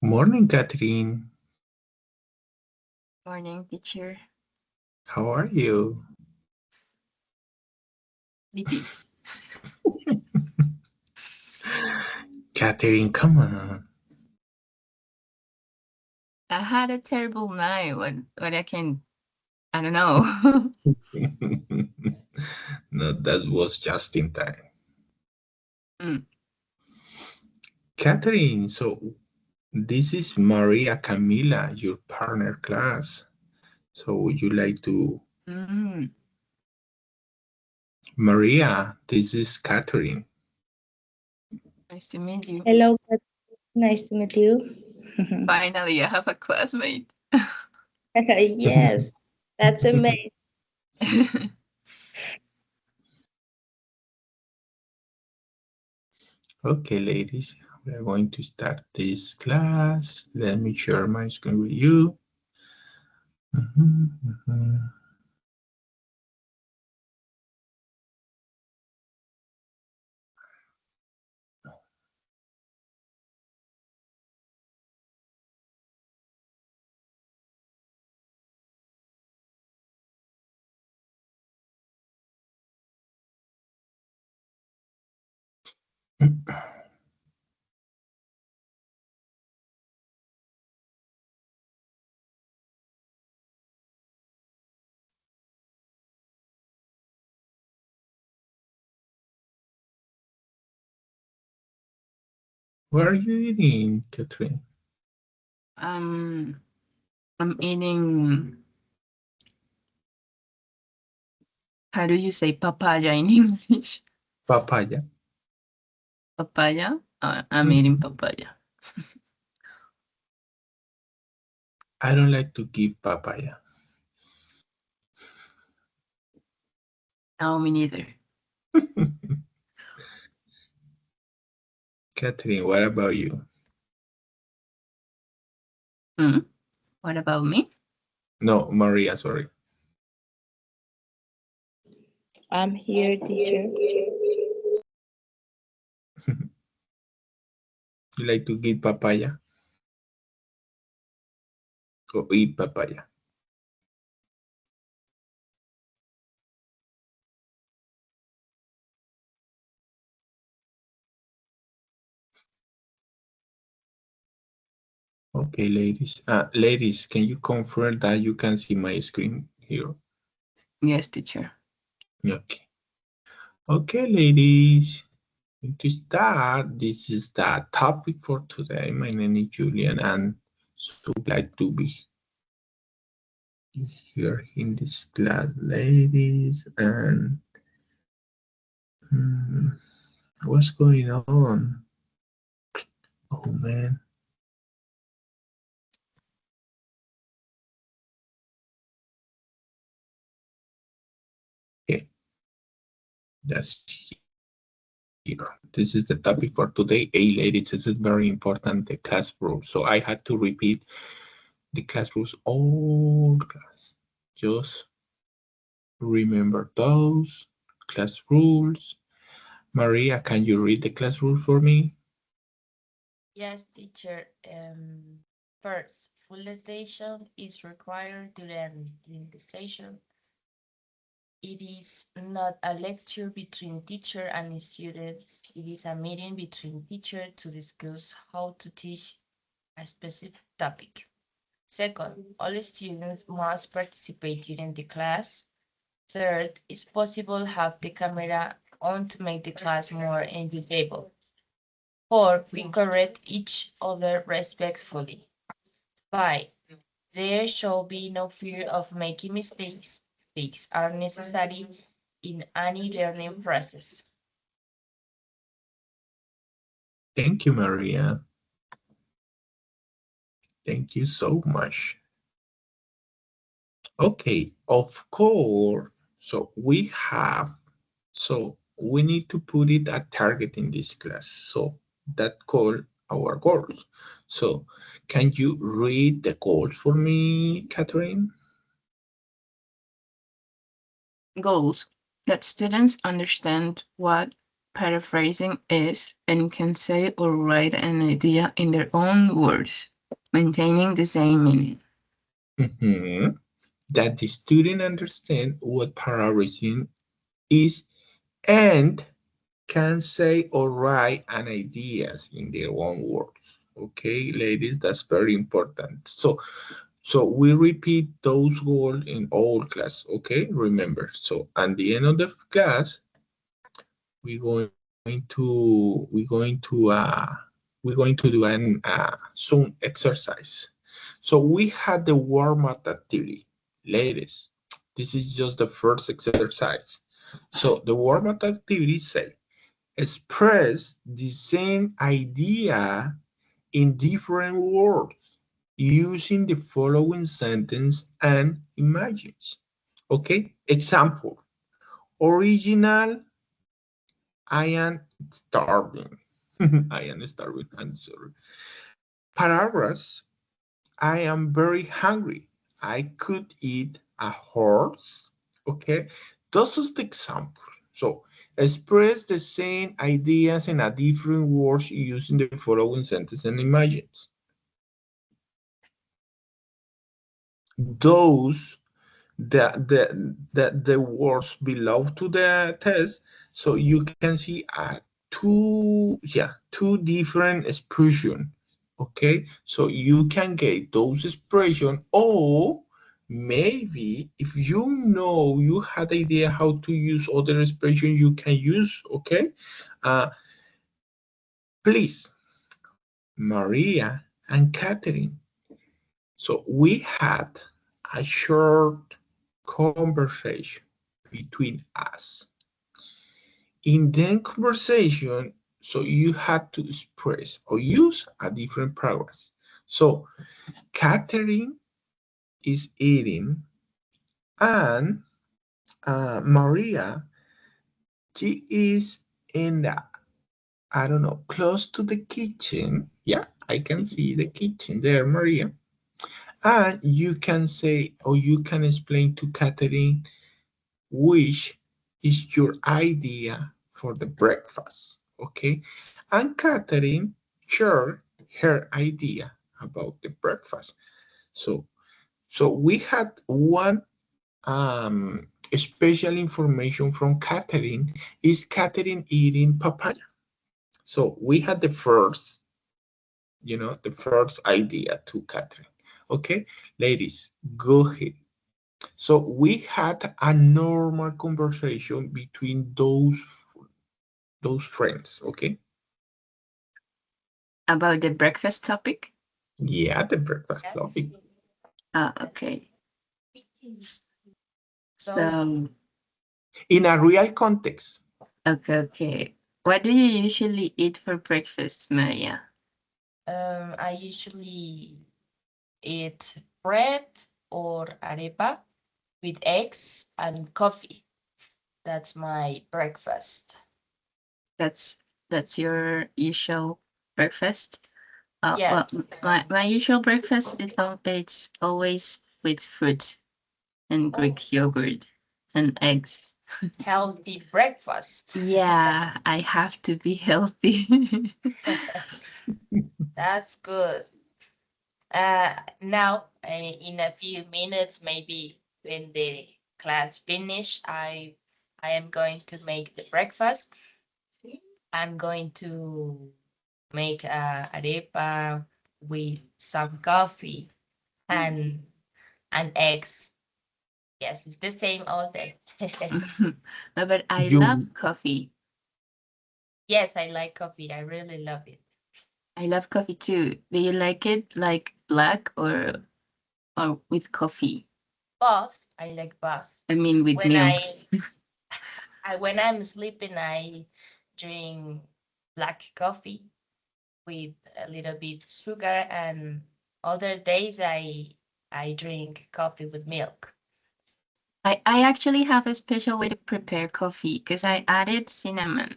Morning, Catherine. Morning, teacher. How are you? Sleepy. Catherine, come on. I had a terrible night. What I don't know. No, that was just in time. Mm. Catherine, so this is Maria Camila, your partner class. So would you like to? Mm. Maria, this is Catherine. Nice to meet you. Hello, nice to meet you. Finally, I have a classmate. Yes, that's amazing. Okay, ladies, we are going to start this class. Let me share my screen with you. Mhm, mhm. What are you eating, Catherine? um, I'm eating. How do you say papaya in English? Papaya. Papaya. I'm eating Mhm. papaya. I don't like to give papaya. No, me neither. Catherine, what about you? Mm. What about me? No, Maria, sorry. I'm here, teacher. You like to give papaya or eat papaya? Okay, ladies. Ladies, can you confirm that you can see my screen here? Yes, teacher. Okay. Okay, ladies. To start, this is the topic for today. My name is Julian, and so glad to be here in this class, ladies. And hmm, what's going on? Oh man. Okay, that's here. This is the topic for today. Hey, ladies, this is very important, the class rules. So I had to repeat the class rules all class. Just remember those class rules. Maria, can you read the class rules for me? Yes, teacher. First, full attention is required during the session. It is not a lecture between teacher and students. It is a meeting between teacher to discuss how to teach a specific topic. Second, all students must participate during the class. Third, it's possible have the camera on to make the class more enjoyable. Four, we correct each other respectfully. Five, there shall be no fear of making mistakes. Mistakes are necessary in any learning process. Thank you, Maria. Thank you so much. Okay, of course. So we need to put it a target in this class. So that call our goals. So can you read the goals for me, Catherine? Goals. That students understand what paraphrasing is and can say or write an idea in their own words. Maintaining the same meaning. Mhm. That the student understand what paraphrasing is and can say or write an ideas in their own words. Okay, ladies, that's very important. So we repeat those goals in all class. Okay, remember. So at the end of the class, we're going to do an Zoom exercise. So we had the warm-up activity. Ladies, this is just the first exercise. So the warm-up activity say, express the same idea in different words using the following sentence and images. Okay, example, original, I am starving. I am starving, I'm sorry. Paraphrase, I am very hungry. I could eat a horse. Okay, this is the example. So express the same ideas in a different words using the following sentence and images. Those the words below to the test, so you can see two different expression. Okay, so you can get those expression, or maybe if you know you had idea how to use other expression you can use. Okay, please, Maria and Catherine, so we had a short conversation between us. In that conversation, so you had to express or use a different paragraphs. So Catherine is eating, and Maria, she is in the, I don't know, close to the kitchen. Yeah, I can see the kitchen there, Maria. And you can say, or you can explain to Catherine which is your idea for the breakfast. Okay, and Catherine shared her idea about the breakfast. So we had one special information from Catherine, is Catherine eating papaya. So we had the first, the first idea to Catherine. Okay, ladies, go ahead. So we had a normal conversation between those friends. Okay. About the breakfast topic? Yeah, the breakfast Yes. topic. Okay. So, So, In a real context. okay. What do you usually eat for breakfast, Maria? I usually eat bread or arepa with eggs and coffee. That's my breakfast. That's your usual breakfast? Well, Yes. my usual breakfast is it's always with fruit and Greek yogurt and eggs. Healthy breakfast. Yeah, I have to be healthy. That's good. Now, in a few minutes, maybe when the class finish, I am going to make the breakfast. I'm going to make a arepa with some coffee and eggs. Yes, it's the same all day. No, but I You love coffee. Yes, I like coffee. I really love it. I love coffee too. Do you like it like black or with coffee? Both, I like both. I mean with When milk. when I'm sleeping, I drink black coffee with a little bit sugar, and other days I drink coffee with milk. I actually have a special way to prepare coffee because I added cinnamon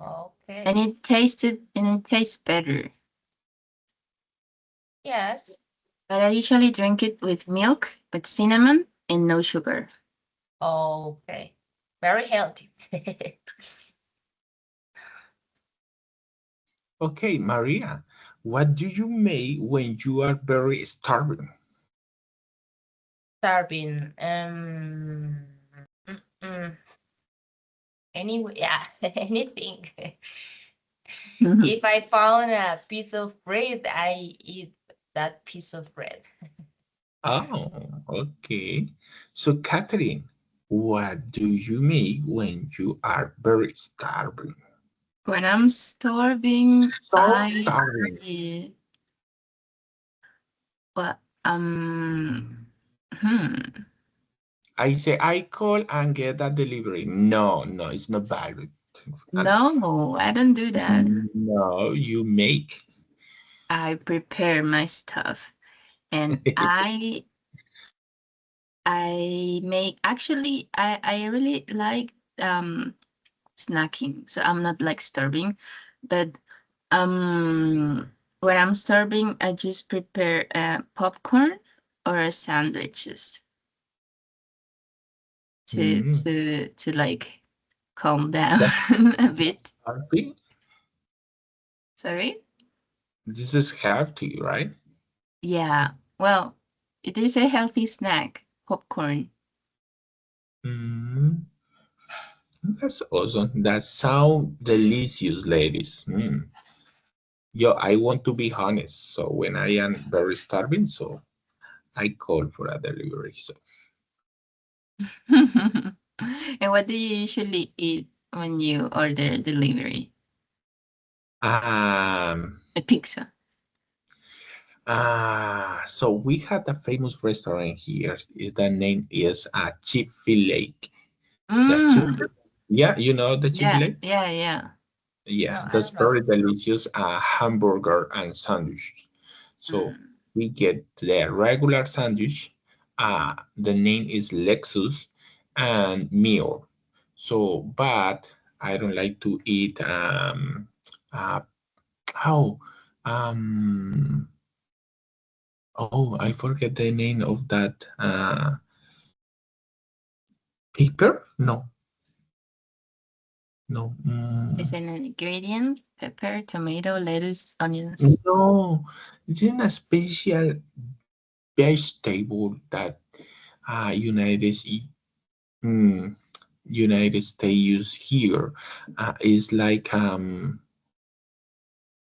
Okay. and it tastes better. Yes. But I usually drink it with milk, with cinnamon, and no sugar. Okay. Very healthy. okay, Maria? What do you make when you are very starving? Starving. Anyway, yeah, anything. If I found a piece of bread, I eat that piece of bread. Oh, okay. So, Catherine, what do you make when you are very starving? When I'm starving, So starving. Well, hmm. I say I call and get a delivery. No, no, it's not valid. Answer. No, I don't do that. No, you make. I prepare my stuff, and I make actually I really like snacking, so I'm not like starving, but when I'm starving, I just prepare popcorn or sandwiches to Mm, to like calm down that's a bit. healthy. Sorry? This is healthy, right? Yeah. Well, it is a healthy snack, popcorn. Mm, that's awesome. That sound delicious, ladies. Yo, I want to be honest. So when I am very starving, so I call for a delivery. So And what do you usually eat when you order delivery? um A pizza. so we had a famous restaurant here. The name is Chick-fil-A. Yeah, Mm. yeah, you know the Yeah, Chick-fil-A? yeah, yeah. Yeah, No, I that's don't know. very delicious hamburger and sandwich. So Mm. we get the regular sandwich. The name is Lexus and meal. So, but I don't like to eat uh how oh, I forget the name of that paper? No, no. Is an ingredient pepper, tomato, lettuce, onions. No, it's in a special vegetable that United mm, United States use here. Is like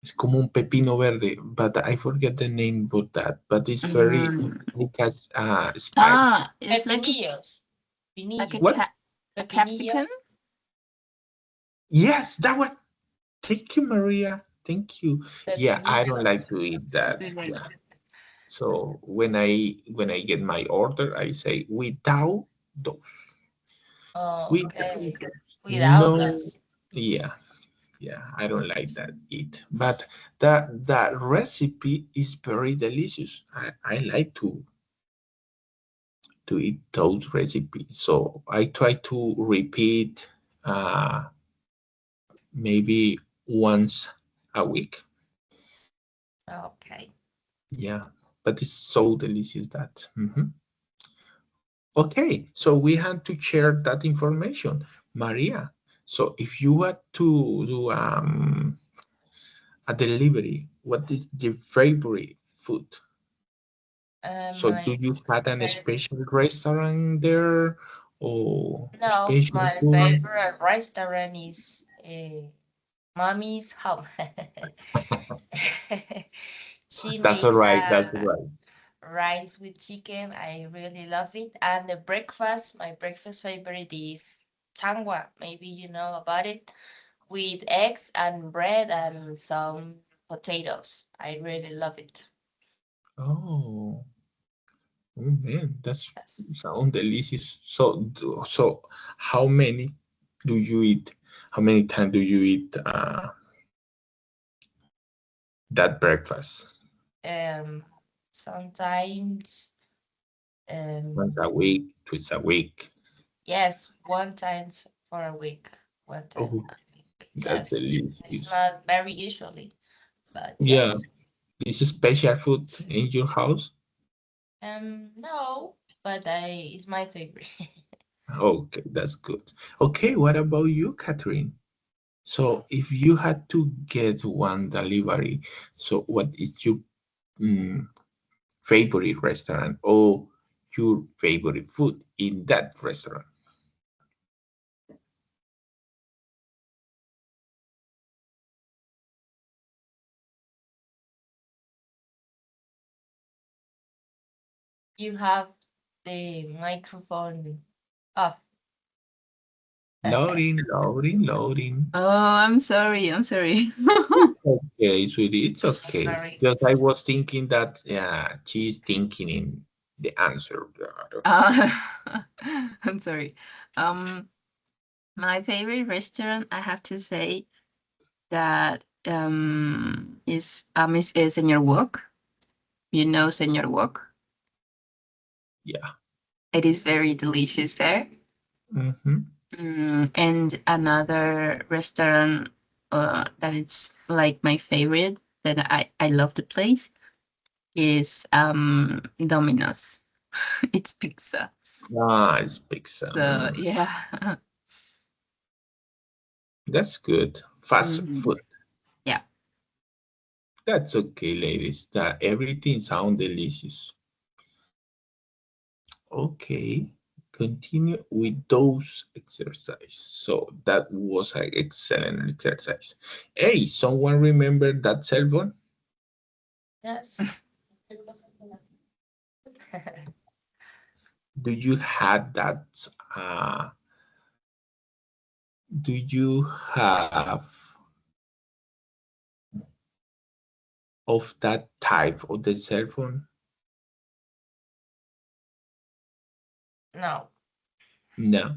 it's como un pepino verde, but I forget the name of that. But it's very Mm. because spicy. Ah, it's Pepinillos. like Pinillos. What? a capsicum. Pepinillos. Yes, that one. Thank you, Maria. Thank you. Yeah, I don't like Pepinillos. to eat that. Like, Yeah. So when I get my order, I say without those. Without Okay. those. Without No. those. Yeah. Yeah, I don't like that eat. But that recipe is very delicious. I like to eat those recipes. So I try to repeat maybe once a week. Okay. Yeah, but it's so delicious that. Okay, so we had to share that information, Maria. So if you had to do a delivery, what is your favorite food? So do My you have an favorite. special restaurant there or No, special my food? favorite restaurant is Mommy's Home. She That's all makes right. That's all right. rice with chicken. I really love it. And the breakfast, my breakfast favorite is tangwa. Maybe you know about it, with eggs and bread and some potatoes. I really love it. Oh, oh man, that's Yes. sound delicious. So how many do you eat? How many times do you eat that breakfast? Um, Sometimes, Once um, a week, twice a week. yes, one time for a week. One time Oh, a week. that's Yes, it's delicious. not very usually, but Yeah, yes. this is special food in your house. No, but it's my favorite. Okay, that's good. Okay, what about you, Catherine? So if you had to get one delivery, so what is your favorite restaurant or your favorite food in that restaurant? You have the microphone off. Loading, loading, loading. Oh, I'm sorry. I'm sorry. Okay, sweetie, it's okay. Sorry. Because I was thinking that she's thinking in the answer. Uh, I'm sorry. My favorite restaurant, I have to say that is Señor Wok. You know Señor Wok. Yeah. It is very delicious there. And another restaurant that it's like my favorite that I love the place is Domino's. It's pizza. Ah, it's pizza. So yeah. That's good. Fast Mhm. food. Yeah. That's okay, ladies. That everything sounds delicious. Okay, continue with those exercises. So that was an excellent exercise. Hey, someone remember that cell phone? Yes. Do you have that? Uh, do you have of that type of the cell phone? No, No.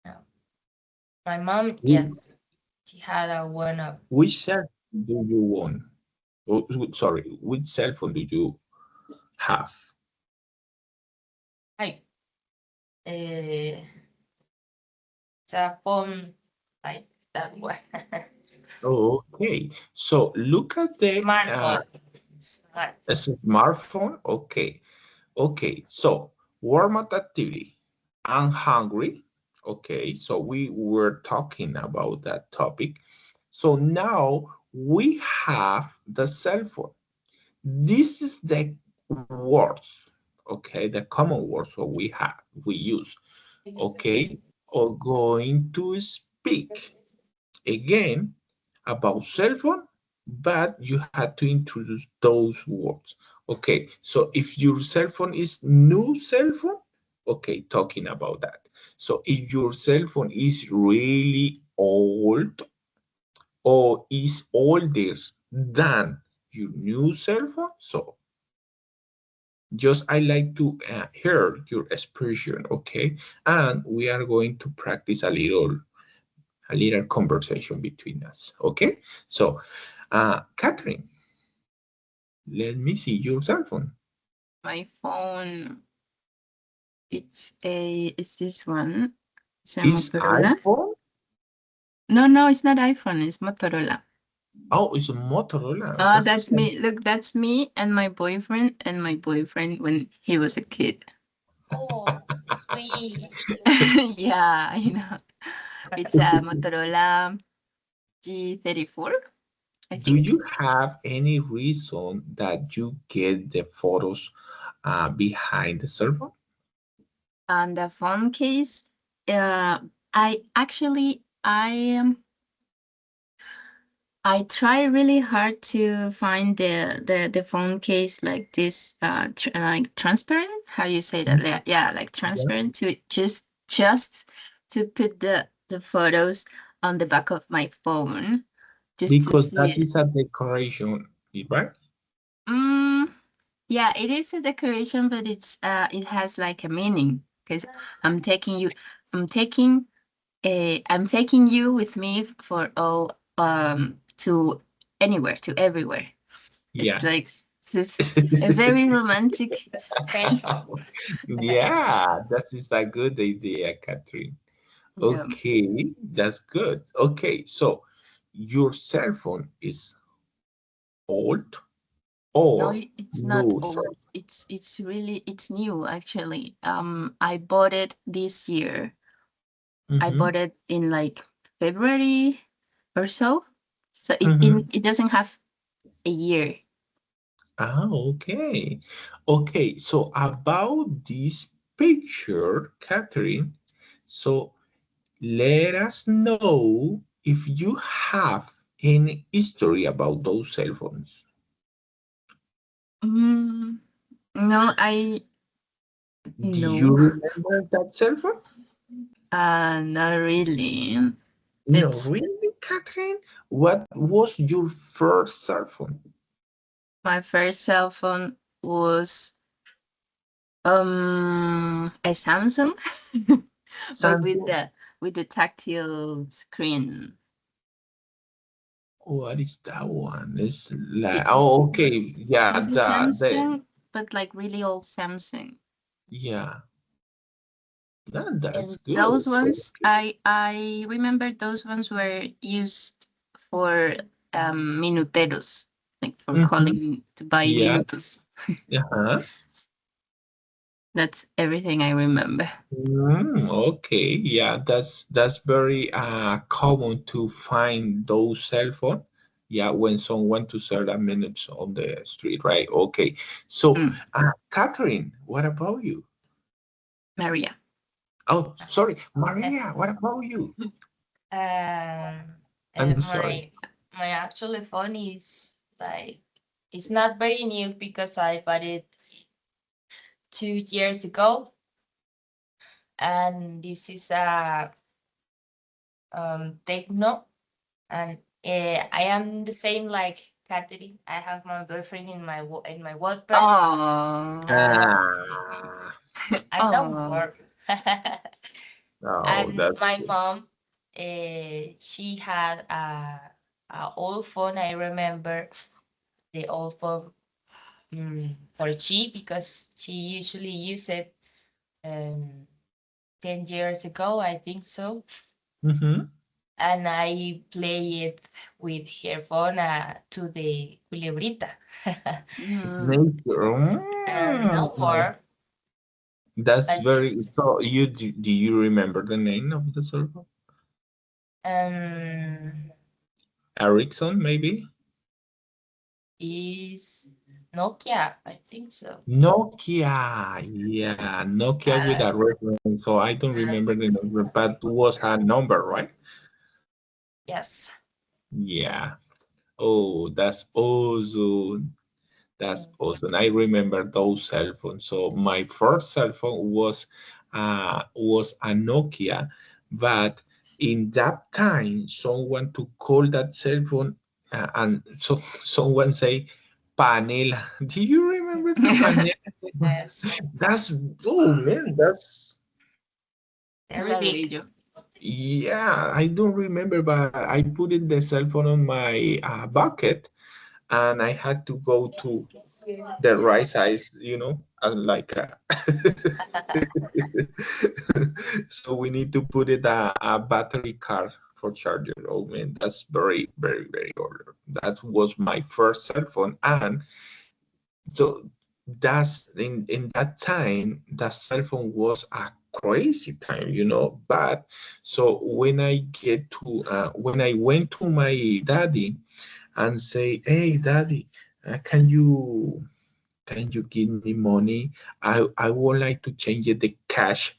no. My mom, yes, Wh- she had a one of. Which cell phone do you want? Oh, sorry, which cell phone do you have? I it's a phone like that one. Okay, so look at the Smartphone. Smartphone. smartphone. Okay, okay. So warm-up activity. I'm hungry. Okay, so we were talking about that topic. So now we have the cell phone. This is the words, okay, the common words that we use, okay, or going to speak again about cell phone, but you had to introduce those words. Okay, so if your cell phone is new cell phone, okay, talking about that. So if your cell phone is really old or is older than your new cell phone, so just I like to hear your expression, okay? And we are going to practice a little conversation between us, okay? So, Catherine, let me see your cell phone. My phone, it's this one. It's a Is Motorola. iPhone? No, it's not iPhone, it's Motorola. Oh, it's a Motorola. Oh, That's that's me. Look, that's me and my boyfriend when he was a kid. Oh, sweet. Yeah, I know. It's a Motorola G34, I Do think. you have any reason that you get the photos behind the cell phone? And the phone case, I actually I try really hard to find the phone case like this, like transparent. How you say that? Yeah, like Yeah. transparent to just to put the photos on the back of my phone, just to Because see that it. is a decoration, right? Mm, yeah, it is a decoration, but it has like a meaning because I'm taking you, I'm taking I'm taking you with me for all to anywhere, to everywhere. It's Yeah. like this a very romantic. Special. Yeah, that is a good idea, Catherine. Yeah. Okay, that's good. Okay, so your cell phone is old No, or it's not new cell old. It's really it's new actually. I bought it this year. I phone? bought it in like February. or so. So Mhm. it doesn't have a year. Ah, okay. Okay, so about this picture, Catherine, so let us know if you have any history about those cell phones. Mm, no, I Do you no. remember that cell phone? Not really. No, It's really, Catherine? What was your first cell phone? my first cell phone was a Samsung, but Samsung. with the tactile screen. What is that one? It's like, It oh, was okay, yeah, a the Samsung, but like really old Samsung. yeah, that's And good. those ones, Okay. I remember those ones were used for minuteros, like for Mm-hmm. calling to buy Yeah. minutos. Uh-huh. That's everything I remember. Okay. Yeah, that's very common to find those cell phone. Yeah, when someone to sell a minutes on the street, right? Okay. So, Mm, Catherine, what about you? Maria. Oh, sorry, Maria, what about you? Um, I'm sorry. my actual phone is like it's not very new because I bought it 2 years ago, and this is a Techno, and I am the same like Katherine. I have my boyfriend in in my Wattpad. Oh, Uh, Ah, and no oh, more. oh, And that's my good. mom, she had a old phone. I remember the old phone for she because she usually used it um, 10 years ago, I think so. Mm-hmm. And I play it with her phone to the culebrita. mm, Snake. And no more. That's But very. it's So you do you remember the name of the cell phone? um Ericsson, maybe? is Nokia, I think so. Nokia. Yeah, Nokia with Uh, a red one. So I don't uh, remember the number, but was a number, right? yes. Yeah. Oh, that's awesome. That's Mm. awesome. I remember those cell phones. So my first cell phone was a Nokia, but in that time, someone to call that cell phone, and so someone say panela. Do you remember the panela? Yes. That's oh man, that's Very big. ladrillo. yeah. I don't remember, but I put in the cell phone on my bucket, and I had to go to the right size, and like so we need to put it a battery card for charger. Oh man, that's very, very, very old. That was my first cell phone, and so that's in that time, the cell phone was a crazy time. But so when I went to my daddy and say, "Hey, daddy, can you give me money? I would like to change the cash,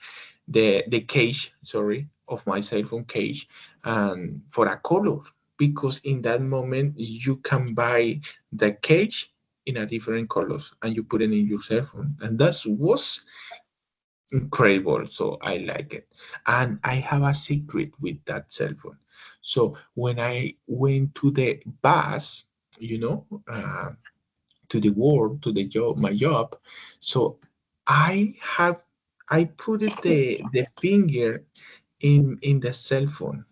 the case, sorry, of my cell phone case, and for a color, because in that moment you can buy the case in a different colors and you put it in your cell phone, and that was incredible. So I like it, and I have a secret with that cell phone. So when I went to the bus, you know. To the work, to the job, my job. So I put it the finger in the cell phone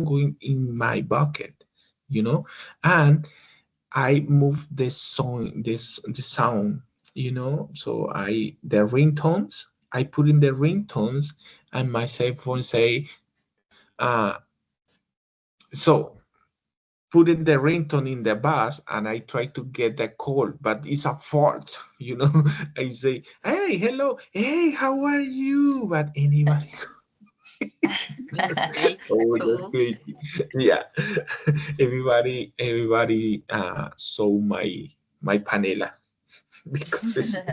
going in my bucket, and I move the sound, So the ringtones, I put in the ringtones, and my cell phone say, so putting the ringtone in the bus, and I try to get the call, but it's a fault. I say, hey, hello, hey, how are you? But anybody, Oh, that's Cool. crazy. Yeah. Everybody saw my panela because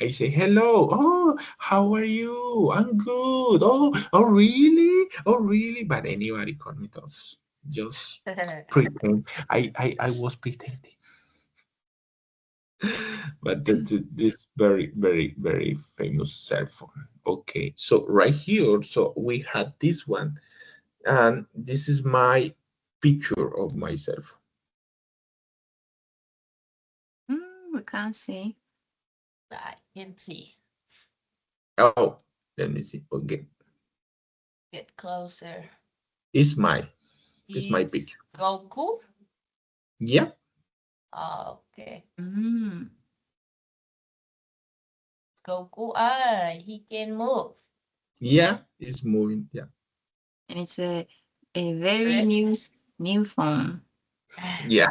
I say hello. Oh, how are you? I'm good. Oh, really? Oh, really? But anybody call me those. Just pretend. I was pretending. But this very famous cell phone. Okay, so right here, so we had this one, and this is my picture of myself. We can't see. I can see. Oh, let me see. Okay, Get closer. it's my It's picture. Goku. Yeah, Okay. Mm. Goku. Ah, he can move. yeah, it's moving. Yeah, And it's a very Press. new phone. yeah.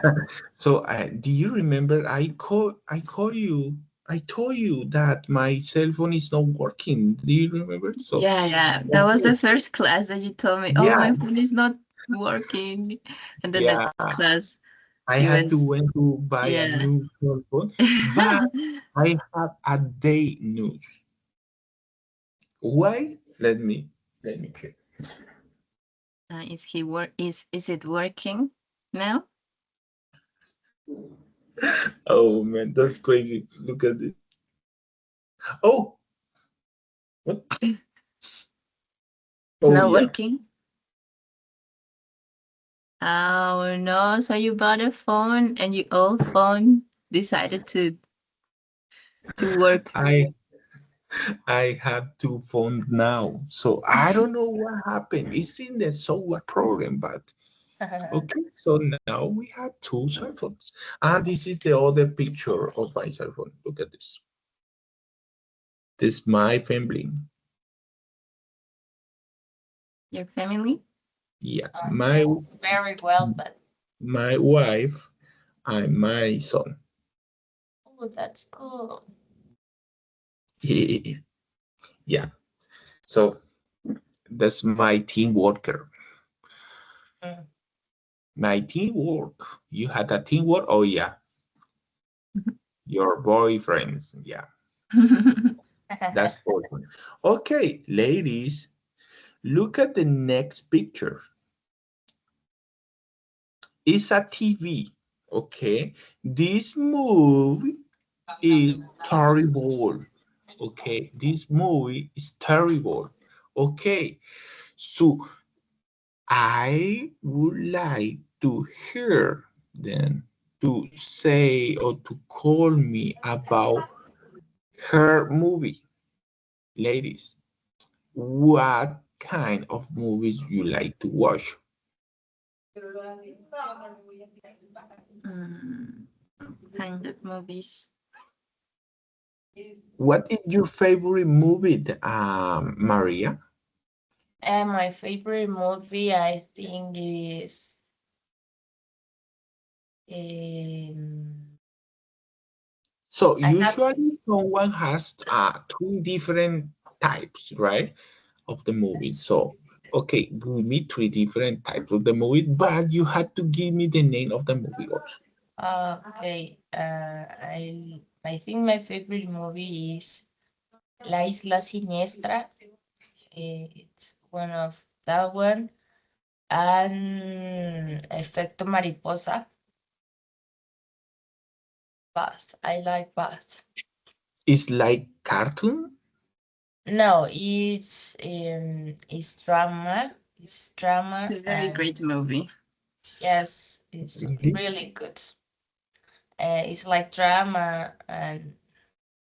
So, do you remember I told you that my cell phone is not working. Do you remember? So, Yeah. That was the first class that you told me, oh, yeah, my phone is not working. And the yeah. next class, I you had to went, went to buy a yeah. new cell phone, but I have a day news. Why? Let me check. Is it working now? Oh man, that's crazy. Look at this. Oh, what? It's Oh not yeah, working? Oh no, so you bought a phone and your old phone decided to work. I have two phones now, so I don't know what happened. It's in the software program, but okay. So now we have two cell phones, and this is the other picture of my cell phone. Look at this. This is my family. Your family? Yeah, That's very well, but my wife and my son. oh, that's cool. Yeah. So that's my team worker. Mm. My teamwork. You had a teamwork? Oh yeah. Your boyfriends. Yeah. That's awesome. Okay, ladies, look at the next picture. It's a TV. Okay. This movie is terrible. Okay. This movie is terrible. Okay. So I would like to hear them to say or to call me about her movie. Ladies, what kind of movies you like to watch? Mm, kind of movies. What is your favorite movie, Maria? And my favorite movie, I think, is So I have usually someone has three different types, right, of the movie. So okay, give me three different types of the movie, but you had to give me the name of the movie also. okay. I think my favorite movie is La Isla Siniestra. It's one of that one, and Efecto Mariposa. Bass. I like Bass. It's like cartoon. No, it's drama. It's It's drama, a very and great movie. yes, it's Really? really good. It's like drama, and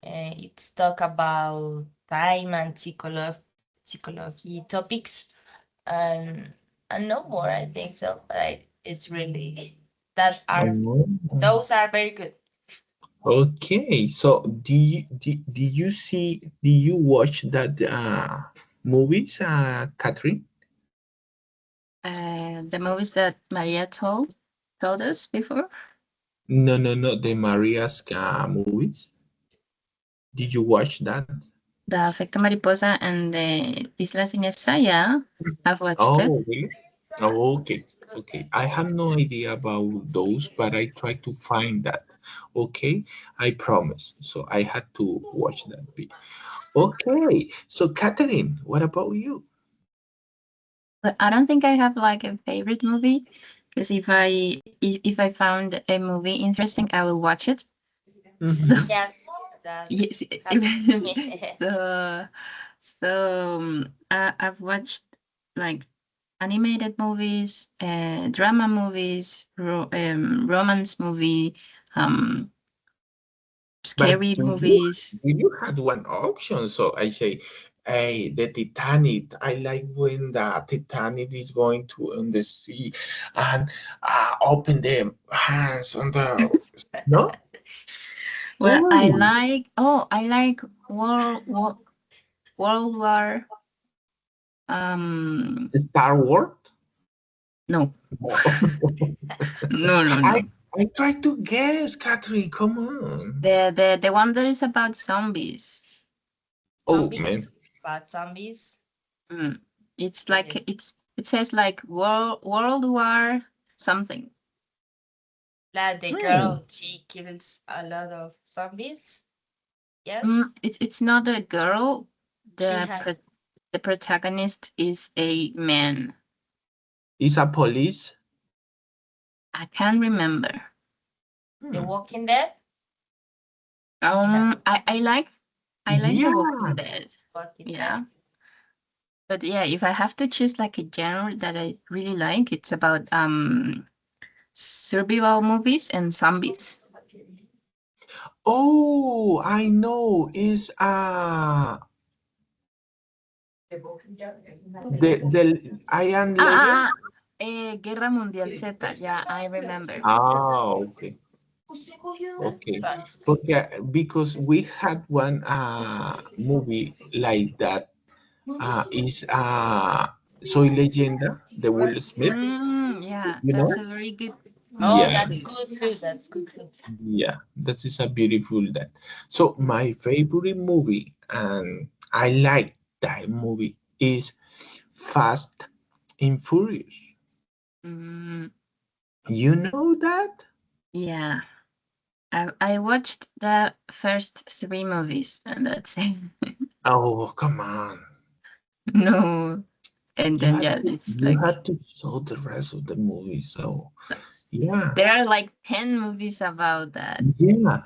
it's talk about time and psychology topics, and no more. I think so, but it's really that are Oh. those are very good. Okay, so do you watch that movies, Catherine? The movies that Maria told us before. No, the Maria's movies. Did you watch that? The Efecto Mariposa and the Isla Siniestra, yeah, I've watched it. Oh, really? Oh, okay. Okay. I have no idea about those, but I try to find that. Okay. I promise. So I had to watch that video. Okay. So, Catherine, what about you? But I don't think I have like a favorite movie because if I found a movie interesting, I will watch it. So Mhm. Yes, that's yes, happens to me. I've watched like animated movies, drama movies, romance movie, um, But scary movies. you had one option. So I say, hey, the Titanic. I like when the Titanic is going to in the sea and open the hands on the no. Well, Oh, I like World War. Star Wars. No, no, no, I no. I try to guess, Catherine. Come on. The one that is about zombies. Oh man, Zombies, bad zombies. Mm. It's like Okay. it says like World War something. Like the hmm. girl, she kills a lot of zombies. Yes, It's not a girl. she The had the protagonist is a man. Is a police? I can't remember. The Hmm. Walking Dead. No, I like The Yeah. Walking Dead. Walking Dead. Yeah. But yeah, if I have to choose like a genre that I really like, it's about survival movies and zombies. Oh, I know. Is the Iron Legend? Guerra Mundial Z. Yeah, I remember. Ah, okay, okay. That's good. Because we had one movie like that. Is Soy Leyenda, the Will Smith. Yeah, You that's know? a very good Oh, Yeah, that's movie. good too. That's good too. yeah. That is a beautiful that. So my favorite movie, and I like that movie, is Fast and Furious. Mm, You know that? yeah, I watched the first three movies, and that's it. Oh, come on. No, and You then had yeah, to it's you like had to show the rest of the movie. So yeah, there are like 10 movies about that. yeah.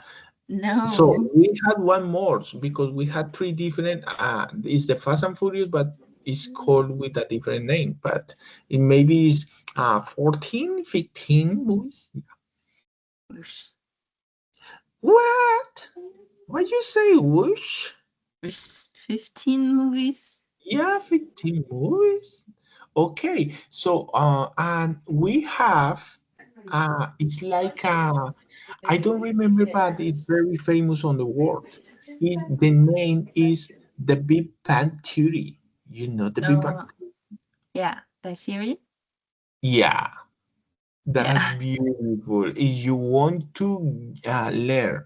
So No. we had one more because we had three different. It's the Fast and Furious, but it's called with a different name. But it maybe is 14, 15 movies. Whoosh. What? Why you say whoosh? There's 15 movies. Yeah, 15 movies. Okay, so and we have it's like I don't remember, but it's very famous on the world. Is the name is the Big Bang Theory. You know the Big Bang? Oh, yeah, the series. Yeah, that's Yeah. beautiful. If you want to learn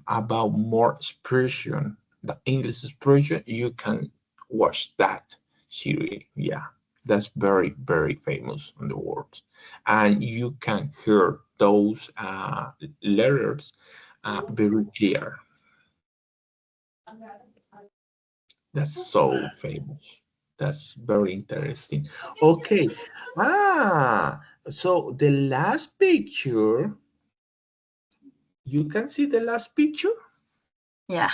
about more expression, the English expression, you can watch that series. Yeah, that's very, very famous in the world. And you can hear those letters very clear. That's so famous. That's very interesting. Okay. So the last picture, you can see the last picture? Yeah,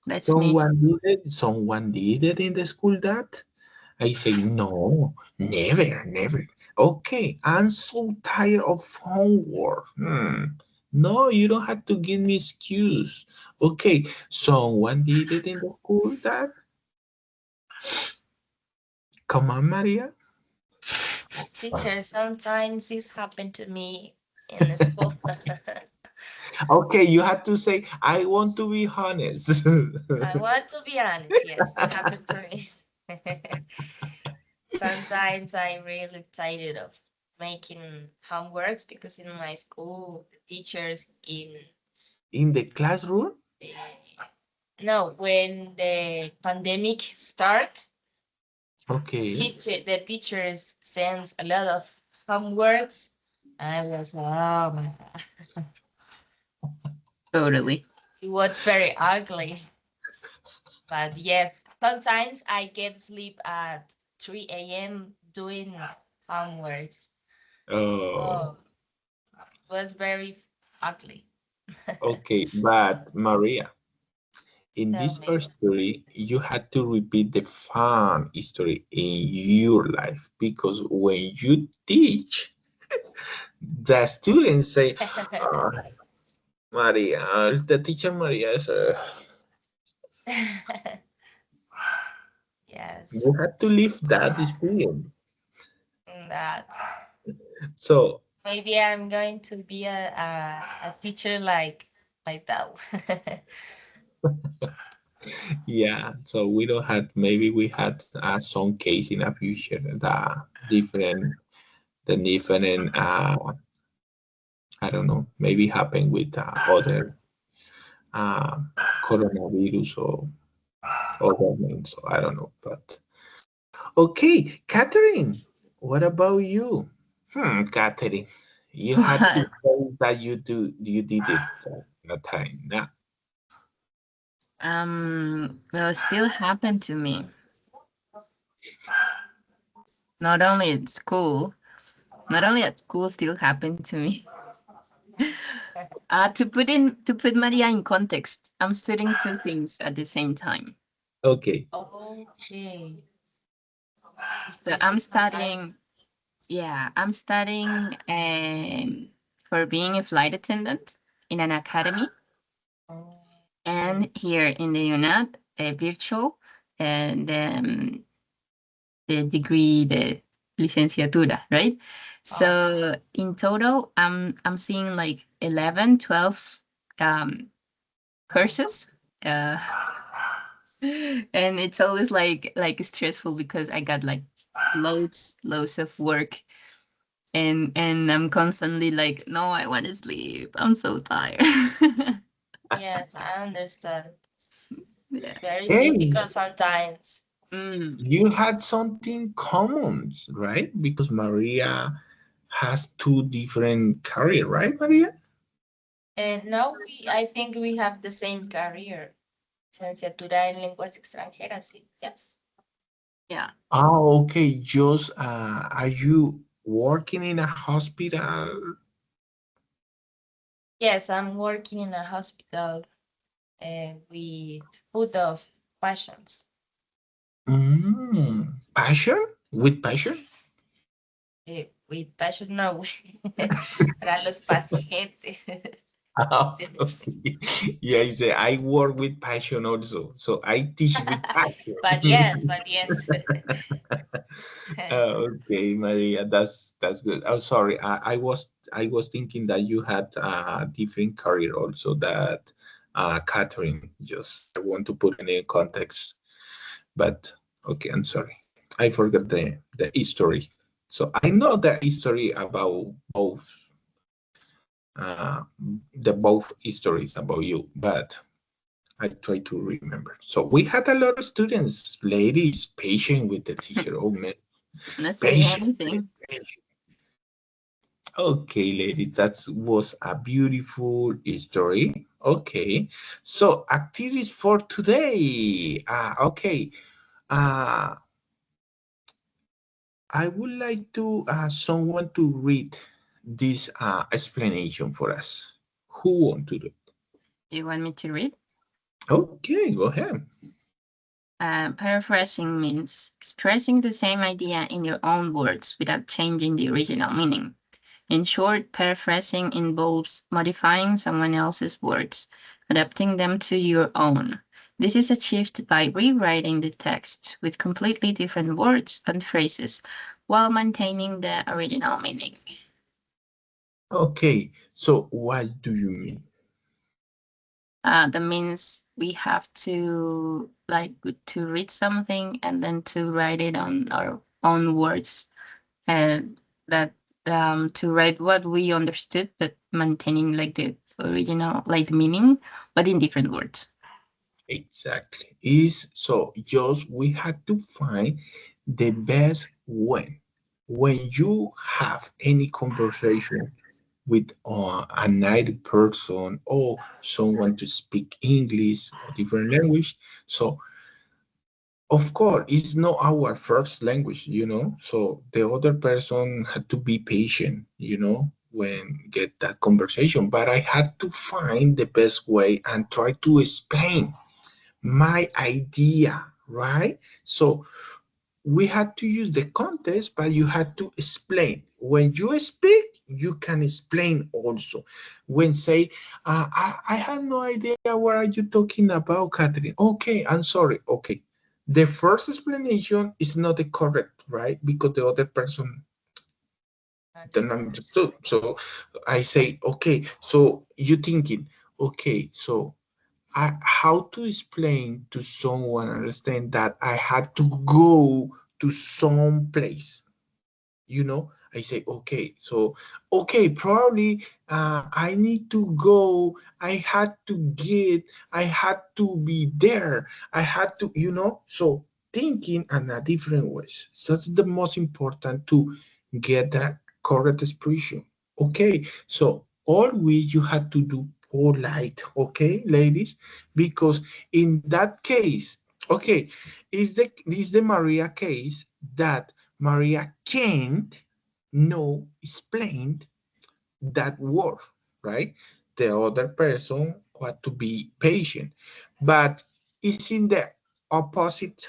that's me. Someone did it. Someone did it in the school that? I say, no, never, never. Okay, I'm so tired of homework. No, you don't have to give me excuse. Okay, someone did it in the school that? Come on, Maria. Yes, teacher, sometimes this happened to me in the school. Okay, you had to say, I want to be honest. I want to be honest. Yes, it's happened to me. Sometimes I'm really tired of making homeworks because in my school, the teachers in In the classroom? the No, when the pandemic start, Okay. the teachers sends a lot of homeworks. I was, oh my God. Totally. It was very ugly. But yes, sometimes I get sleep at 3 a.m. doing homeworks. Oh, Oh, it was very ugly. okay. But Maria, in Tell this me. story, you had to repeat the fun history in your life because when you teach, the students say, "Ah, Maria, the teacher Maria is." Yes, You had to live that experience. that So maybe I'm going to be a teacher like my dad. yeah, so we don't have. Maybe we had some case in the future that different. I don't know. Maybe happen with other uh, coronavirus or government. So I don't know. But okay, Catherine, what about you? Catherine, you had to What? say that you did it in a time. Now, Well, it still happened to me. Not only at school, not only at school, still happened to me. To put Maria in context, I'm studying two things at the same time. okay. Okay. It's So the I'm same time. studying, yeah, I'm studying for being a flight attendant in an academy, Oh, and okay. here in the UNAD, virtual, and the degree, the licenciatura, right? Oh, So in total, I'm seeing like 11, 12 courses. Uh, and it's always like stressful because I got like loads of work, and I'm constantly like, no, I want to sleep. I'm so tired. yes, I understand. Yeah. It's very Hey, difficult sometimes. Mm. you had something common, right? Because Maria has two different career, right, Maria? And now I think we have the same career. Licenciatura en lenguas extranjeras. Yes. Yeah. Oh, okay. Just are you working in a hospital? Yes, I'm working in a hospital with food of passions. Passion? With passion? With passion, no. Para los pacientes. Okay. Yeah, I say I work with passion also. So I teach with But passion. yes, but yes. Okay, Maria, that's good. Oh, sorry, I was thinking that you had a different career also. That Catherine. Just I want to put in a context, but okay, I'm sorry. I forgot the history. So I know the history about both uh, the both histories about you, but I try to remember. So we had a lot of students, ladies, patient with the teacher. Oh man, Not saying patient, anything. patient. Okay, ladies, that was a beautiful story. Okay, so activities for today. Okay, uh, I would like to someone to read this explanation for us. Who want to do it? You want me to read? Okay, go ahead. Paraphrasing means expressing the same idea in your own words without changing the original meaning. In short, paraphrasing involves modifying someone else's words, adapting them to your own. This is achieved by rewriting the text with completely different words and phrases while maintaining the original meaning. Okay, so what do you mean? That means we have to like to read something and then to write it on our own words, and that to write what we understood, but maintaining like the original like the meaning, but in different words. Exactly. Is so just we had to find the best way. When you have any conversation with a native person or someone to speak English or different language, so of course it's not our first language, so the other person had to be patient, when get that conversation. But I had to find the best way and try to explain my idea, right? So we had to use the context, but you had to explain. When you speak, you can explain also. When say, I have no idea what are you talking about, Catherine. Okay, I'm sorry. Okay. The first explanation is not the correct, right? Because the other person don't Understand. understood. So I say, okay, so you thinking, okay, so how to explain to someone understand that I had to go to some place, I say, okay, so okay, probably I need to go, I had to be there, I had to, so thinking in a different ways. So that's the most important to get that correct expression. Okay, so always you had to do polite, okay, ladies, because in that case, okay, is the Maria case that Maria can't know explained that word, right? The other person had to be patient, but it's in the opposite.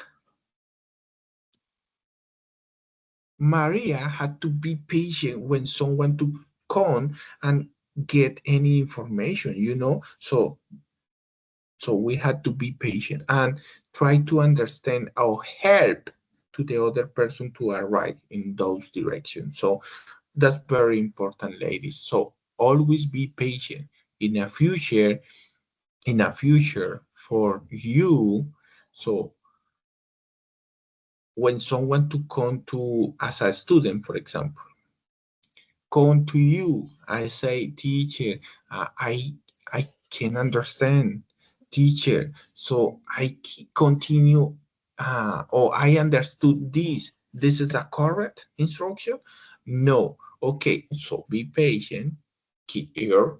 Maria had to be patient when someone to come and get any information, so we had to be patient and try to understand or help to the other person to arrive in those directions. So that's very important, ladies. So always be patient. In a future, for you, so when someone to come to as a student, for example, come to you, I say, teacher, I can understand, teacher, so continue, or I understood this. This is the correct instruction? No. Okay, so be patient, keep ear,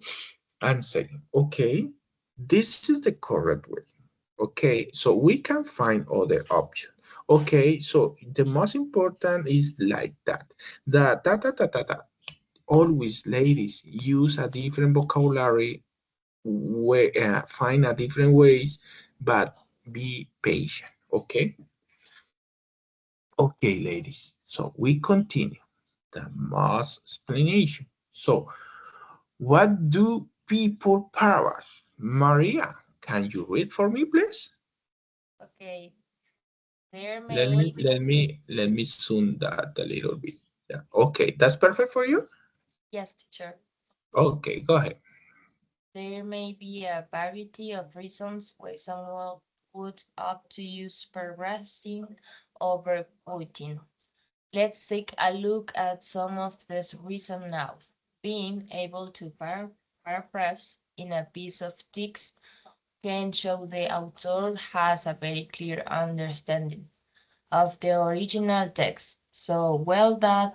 and say, okay, this is the correct way. Okay, so we can find other option. Okay, so the most important is like that. Always, ladies, use a different vocabulary, find a different ways, but be patient. Okay. Okay, ladies. So we continue the mass explanation. So what do people paraphrase? Maria, can you read for me, please? Okay, there Let may me let me let me zoom that a little bit. Yeah. Okay, that's perfect for you. yes, teacher. Okay, go ahead. There may be a variety of reasons why someone would opt to use paraphrasing over quoting. Let's take a look at some of these reasons now. Being able to paraphrase in a piece of text can show the author has a very clear understanding of the original text, so well that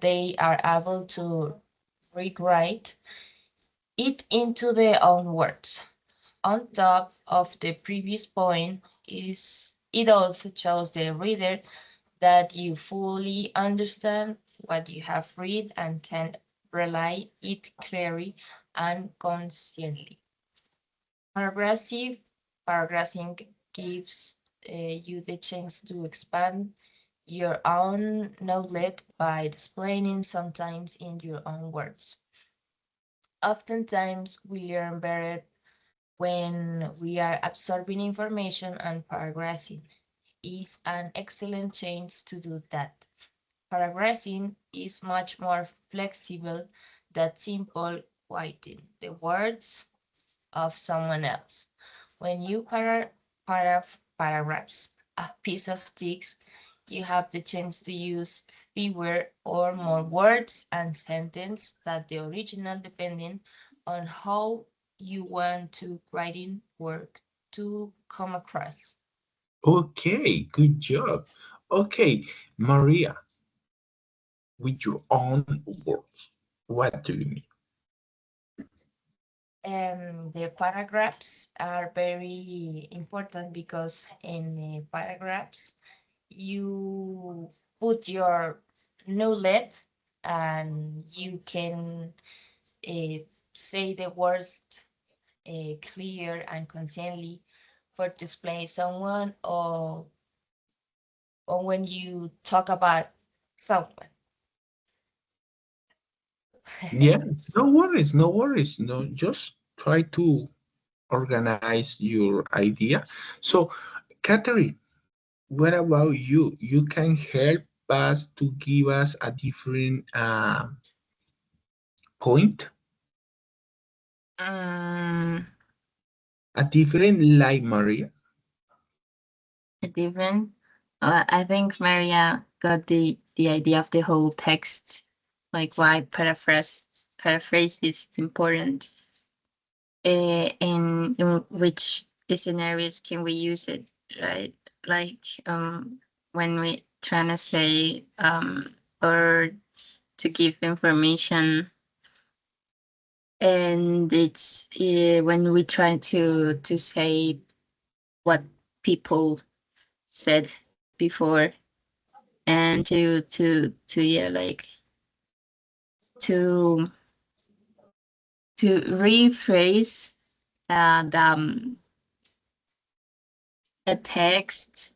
they are able to rewrite it into their own words. On top of the previous point is it also shows the reader that you fully understand what you have read and can relay it clearly and consciently. Paragraphic Paragraphing gives you the chance to expand your own knowledge by explaining sometimes in your own words. Oftentimes, we learn better when we are absorbing information, and paragraphing is an excellent chance to do that. Paragraphing is much more flexible than simple quoting the words of someone else. When you paragraphs a piece of text, you have the chance to use fewer or more words and sentences than the original, depending on how you want to writing work to come across. Okay, good job. Okay, Maria, with your own words, what do you mean? The paragraphs are very important because in the paragraphs you put your knowledge and you can uh, say the words clear and consciently for to explain someone or when you talk about someone. Yeah, no worries, no worries. No, just try to organize your idea. So, Catherine, what about you? You can help us to give us a different point, Um, a different like Maria. different. I think Maria got the idea of the whole text, like why paraphrase is important, in which scenarios can we use it, right? Like when we trying to say or to give information, and it's when we try to say what people said before, and to yeah, like to to rephrase a text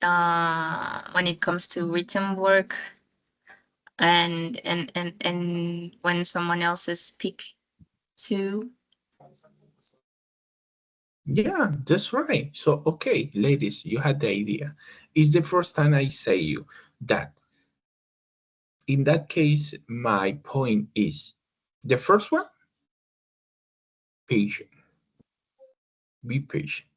when it comes to written work, and when someone else speak too. Yeah, that's right. So, okay, ladies, you had the idea. It's the first time I say you that. In that case, my point is the first one, patient. Be patient.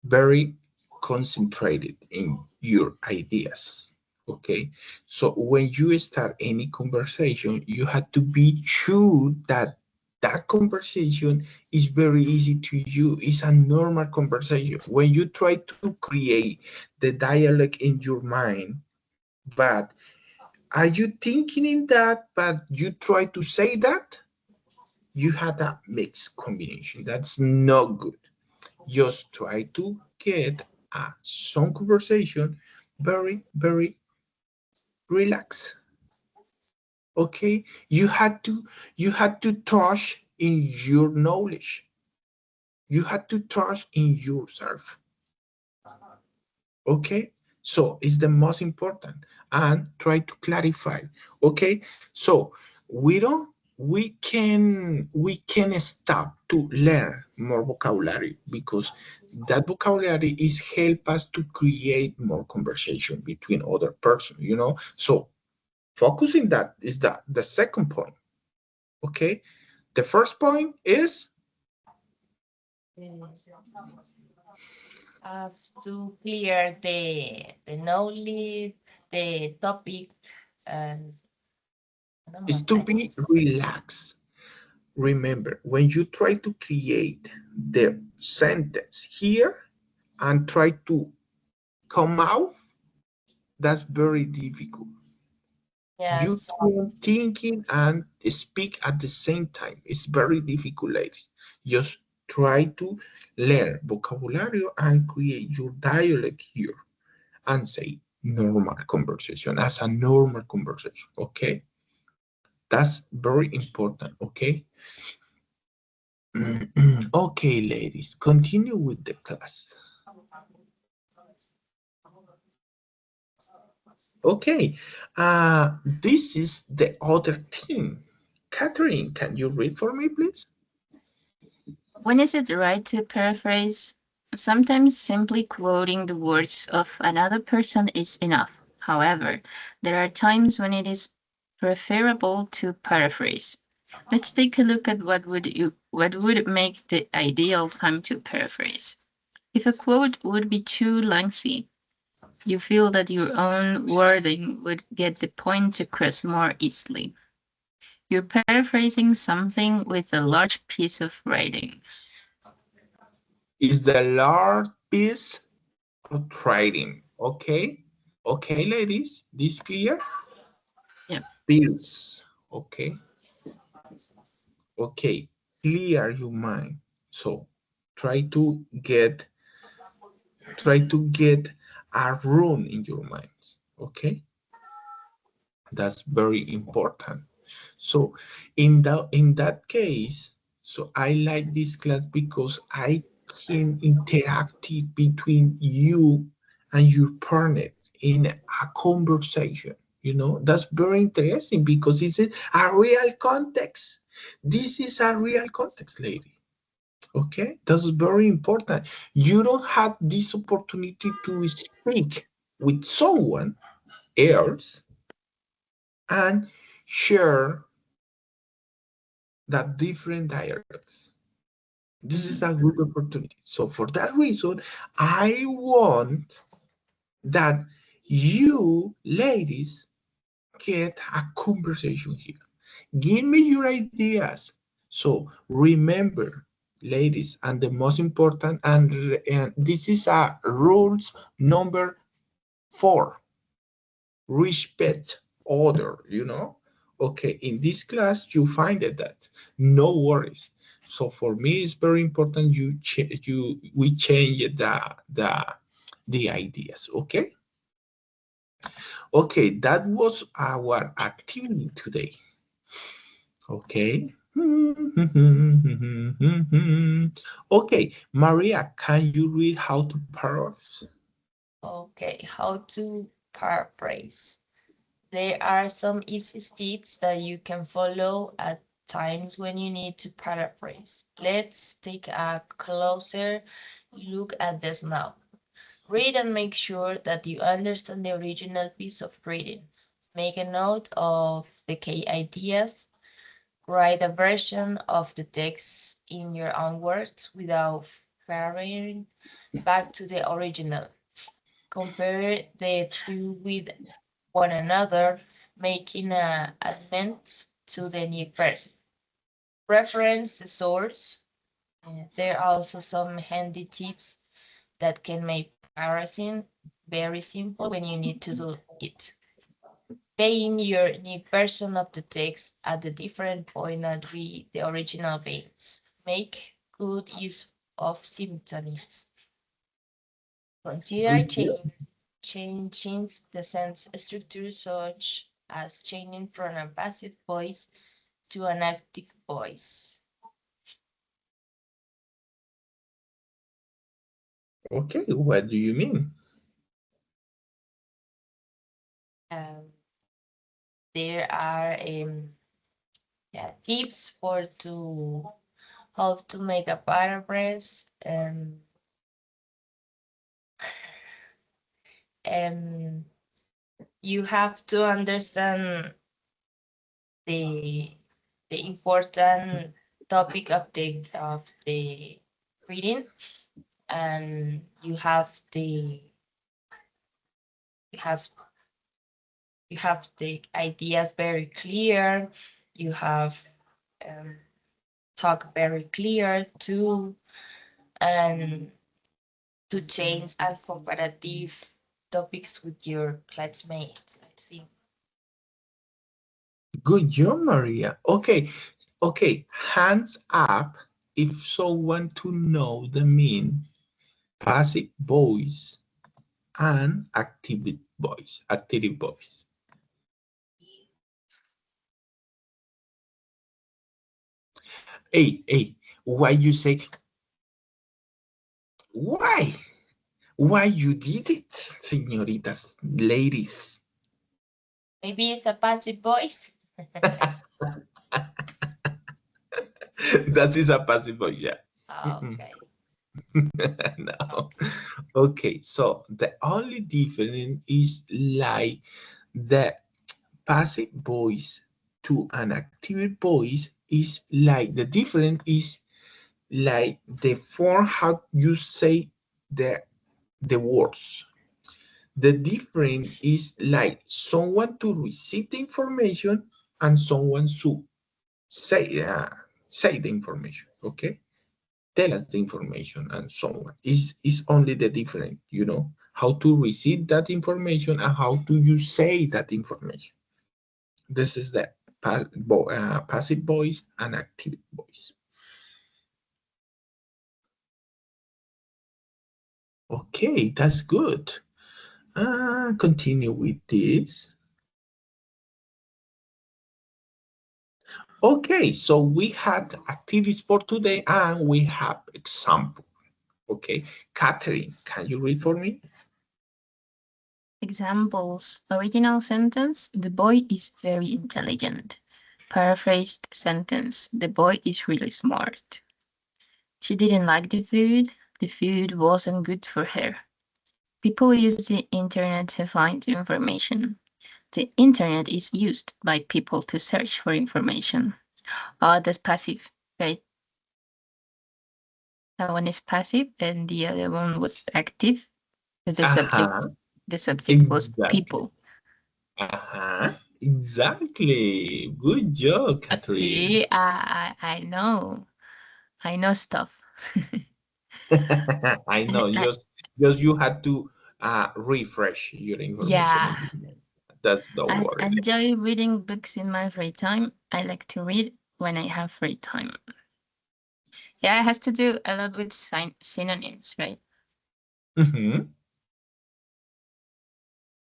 Very concentrated in your ideas. Okay. So when you start any conversation, you have to be sure that that conversation is very easy to you. It's a normal conversation. When you try to create the dialogue in your mind, but are you thinking in that, but you try to say that, you had a mixed combination. That's not good. Just try to get some conversation very, very relaxed. Okay, you had to trust in your knowledge. You had to trust in yourself. Okay, so it's the most important, and try to clarify. Okay, so we can stop to learn more vocabulary, because that vocabulary is help us to create more conversation between other person. So focusing that is the second point. Okay, the first point is Have to clear the knowledge, the topic, and I don't is know. to be relaxed. Remember, when you try to create the sentence here and try to come out, that's very difficult. You Yes, keep thinking and speak at the same time. It's very difficult, ladies. Just try to learn vocabulary and create your dialect here and say normal conversation as a normal conversation. Okay, that's very important. Okay. Okay, ladies, continue with the class. Okay, this is the other team. Catherine, can you read for me, please? When is it right to paraphrase? Sometimes simply quoting the words of another person is enough. However, there are times when it is preferable to paraphrase. Let's take a look at what would make the ideal time to paraphrase. If a quote would be too lengthy, you feel that your own wording would get the point across more easily. You're paraphrasing something with a large piece of writing. is the large piece of trading. Okay? Okay, ladies, this clear? Yeah. Pills. Okay. Okay. Clear your mind. So try to get a room in your minds. Okay? That's very important. So in that case, so I like this class because I can interact it between you and your partner in a conversation. You know, that's very interesting because it's a real context. This is a real context, lady. Okay, that's very important. You don't have this opportunity to speak with someone else and share that different dialects. This is a good opportunity. So for that reason, I want that you ladies get a conversation here. Give me your ideas. So remember, ladies, and the most important, and this is a rules number 4. Respect order, you know. Okay, in this class you find it that no worries. So for me it's very important we change the ideas. Okay, okay, that was our activity today. Okay. Okay, Maria, can you read how to paraphrase? Okay, how to paraphrase. There are some easy tips that you can follow at times when you need to paraphrase. Let's take a closer look at this now. Read and make sure that you understand the original piece of reading. Make a note of the key ideas. Write a version of the text in your own words without referring back to the original. Compare the two with one another, making amendments to the new version. Reference the source. There are also some handy tips that can make paraphrasing very simple when you need to do it. Paying your unique version of the text at the different point that the original veins. Make good use of simultaneous. Consider changing the sense structure such as changing from a passive voice to an active voice. Okay, what do you mean? There are tips for how to make a paraphrase. You have to understand the important topic of the reading, and you have the ideas very clear. You have talk very clear too, and to change and comparative topics with your classmate. I think. Good job, Maria. Okay, okay. Hands up if someone to know the mean passive voice and active voice. Active voice. Hey, why you say? Why? Why you did it, señoritas, ladies? Maybe it's a passive voice. That is a passive voice, yeah. Okay. No. Okay, so the only difference is like the passive voice to an active voice is like the difference is like the form how you say the words. The difference is like someone to receive the information and someone to say say the information. Okay, tell us the information and so on. Is only the different, you know, how to receive that information and how do you say that information. This is the passive voice and active voice. Okay, that's good. Continue with this. Okay, so we had activities for today and we have example. Okay, Catherine, can you read for me? Examples. Original sentence, the boy is very intelligent. Paraphrased sentence, the boy is really smart. She didn't like the food wasn't good for her. People use the internet to find information. The internet is used by people to search for information. That's passive, right? That one is passive and the other one was active. The subject was people. Exactly. Good job, Catherine. See, I know. I know stuff. I know. Just you had to refresh your information. Yeah. That's don't I worry. enjoy reading books in my free time. I like to read when I have free time. Yeah, it has to do a lot with synonyms, right?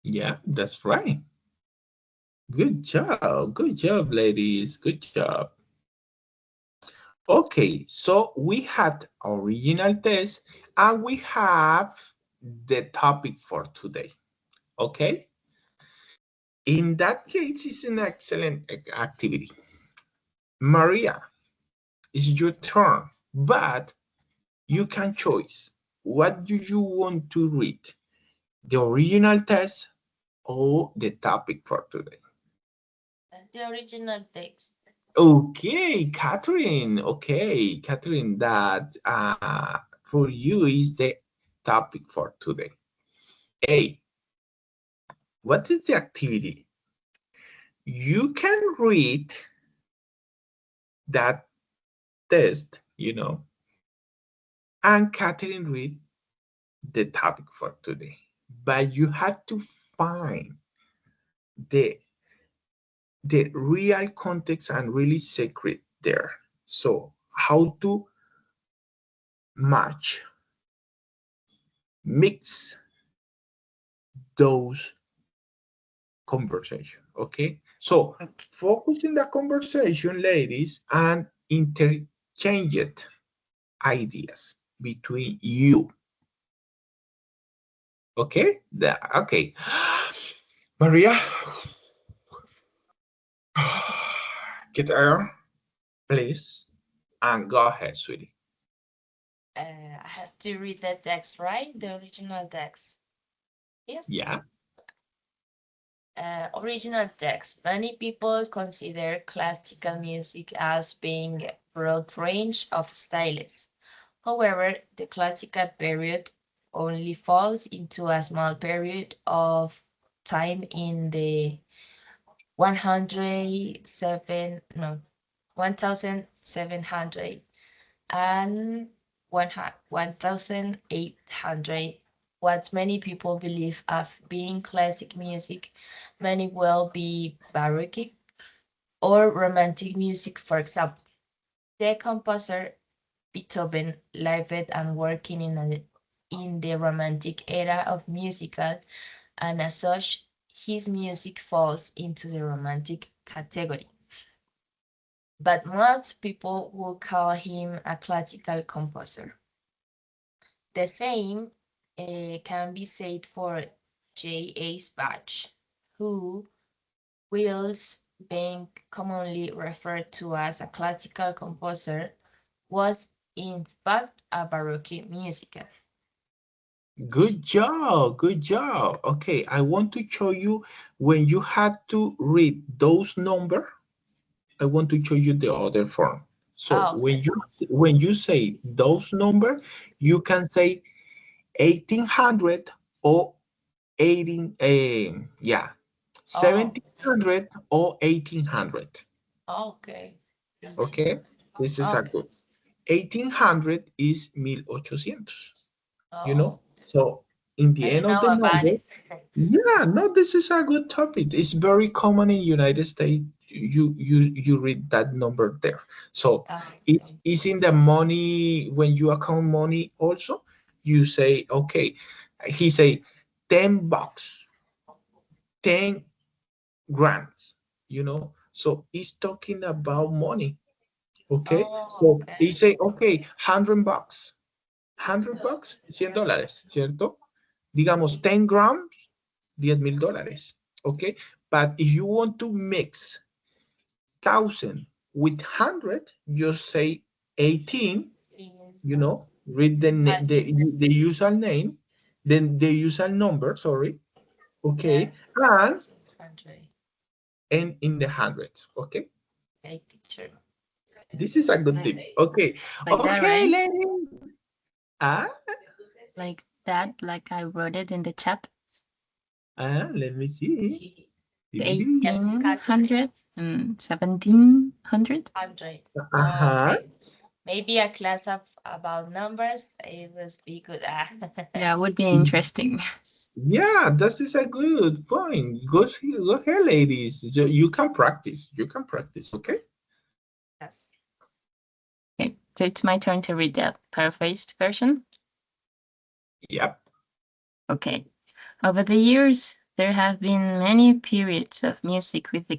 Yeah, that's right. Good job. Good job, ladies. Good job. Okay, so we had original test and we have the topic for today. Okay? In that case, it's an excellent activity. Maria, it's your turn, but you can choose. What do you want to read? The original test or the topic for today? The original text. Okay, Catherine. Okay, Catherine, that for you is the topic for today. A, what is the activity? You can read that test, you know, and Catherine read the topic for today. But you have to find the real context and really secret there. So how to match, mix those conversation. Okay, so focus in the conversation, ladies, and interchange ideas between you. Okay, okay. Maria, get air, please, and go ahead, sweetie. I have to read the text, right? The original text. Yes. Yeah. Original text. Many people consider classical music as being a broad range of styles. However, the classical period only falls into a small period of time in the 1700 and 1800. What many people believe of being classic music may well be Baroque or Romantic music, for example. The composer Beethoven lived and working in the Romantic era of musical, and as such, his music falls into the Romantic category. But most people will call him a classical composer. The same can be said for J.A. Bach, who, whilst being commonly referred to as a classical composer, was in fact a Baroque musician. Good job. Good job. Okay, I want to show you when you had to read those numbers. I want to show you the other form. So Okay. when you say those numbers, you can say 1800 or 18 yeah, 1700 or 1800. Okay. Okay, this is a Okay. good. 1800 is 1800, you Oh, know? So in the I end don't of the know about number, it. yeah, no, this is a good topic. It's very common in United States. You read that number there. So Okay. it's in the money when you account money also. You say, okay, he say $10, 10 grams, you know. So he's talking about money. Okay. Oh, So he okay. say, okay, $100. $100, $100, ¿cierto? Digamos, 10 grams, $10,000, okay? But if you want to mix 1,000 with 100, just say 18, you know, read the user name, then the user number, sorry, okay, Yes. and 200. end in the hundreds, okay? Okay, teacher. This is a good tip, okay? Like that, Okay, right? ladies. Ah, Like that, like I wrote it in the chat. let me see. Yes, Catherine. 1800 and 1700. 100. Uh-huh. Okay. Maybe a class of about numbers. It was be good. Yeah, would be interesting. Yeah, that is a good point. Go ahead, ladies. You can practice. You can practice, okay? Yes. Okay, so it's my turn to read the paraphrased version. Yep. Okay. Over the years, there have been many periods of music with the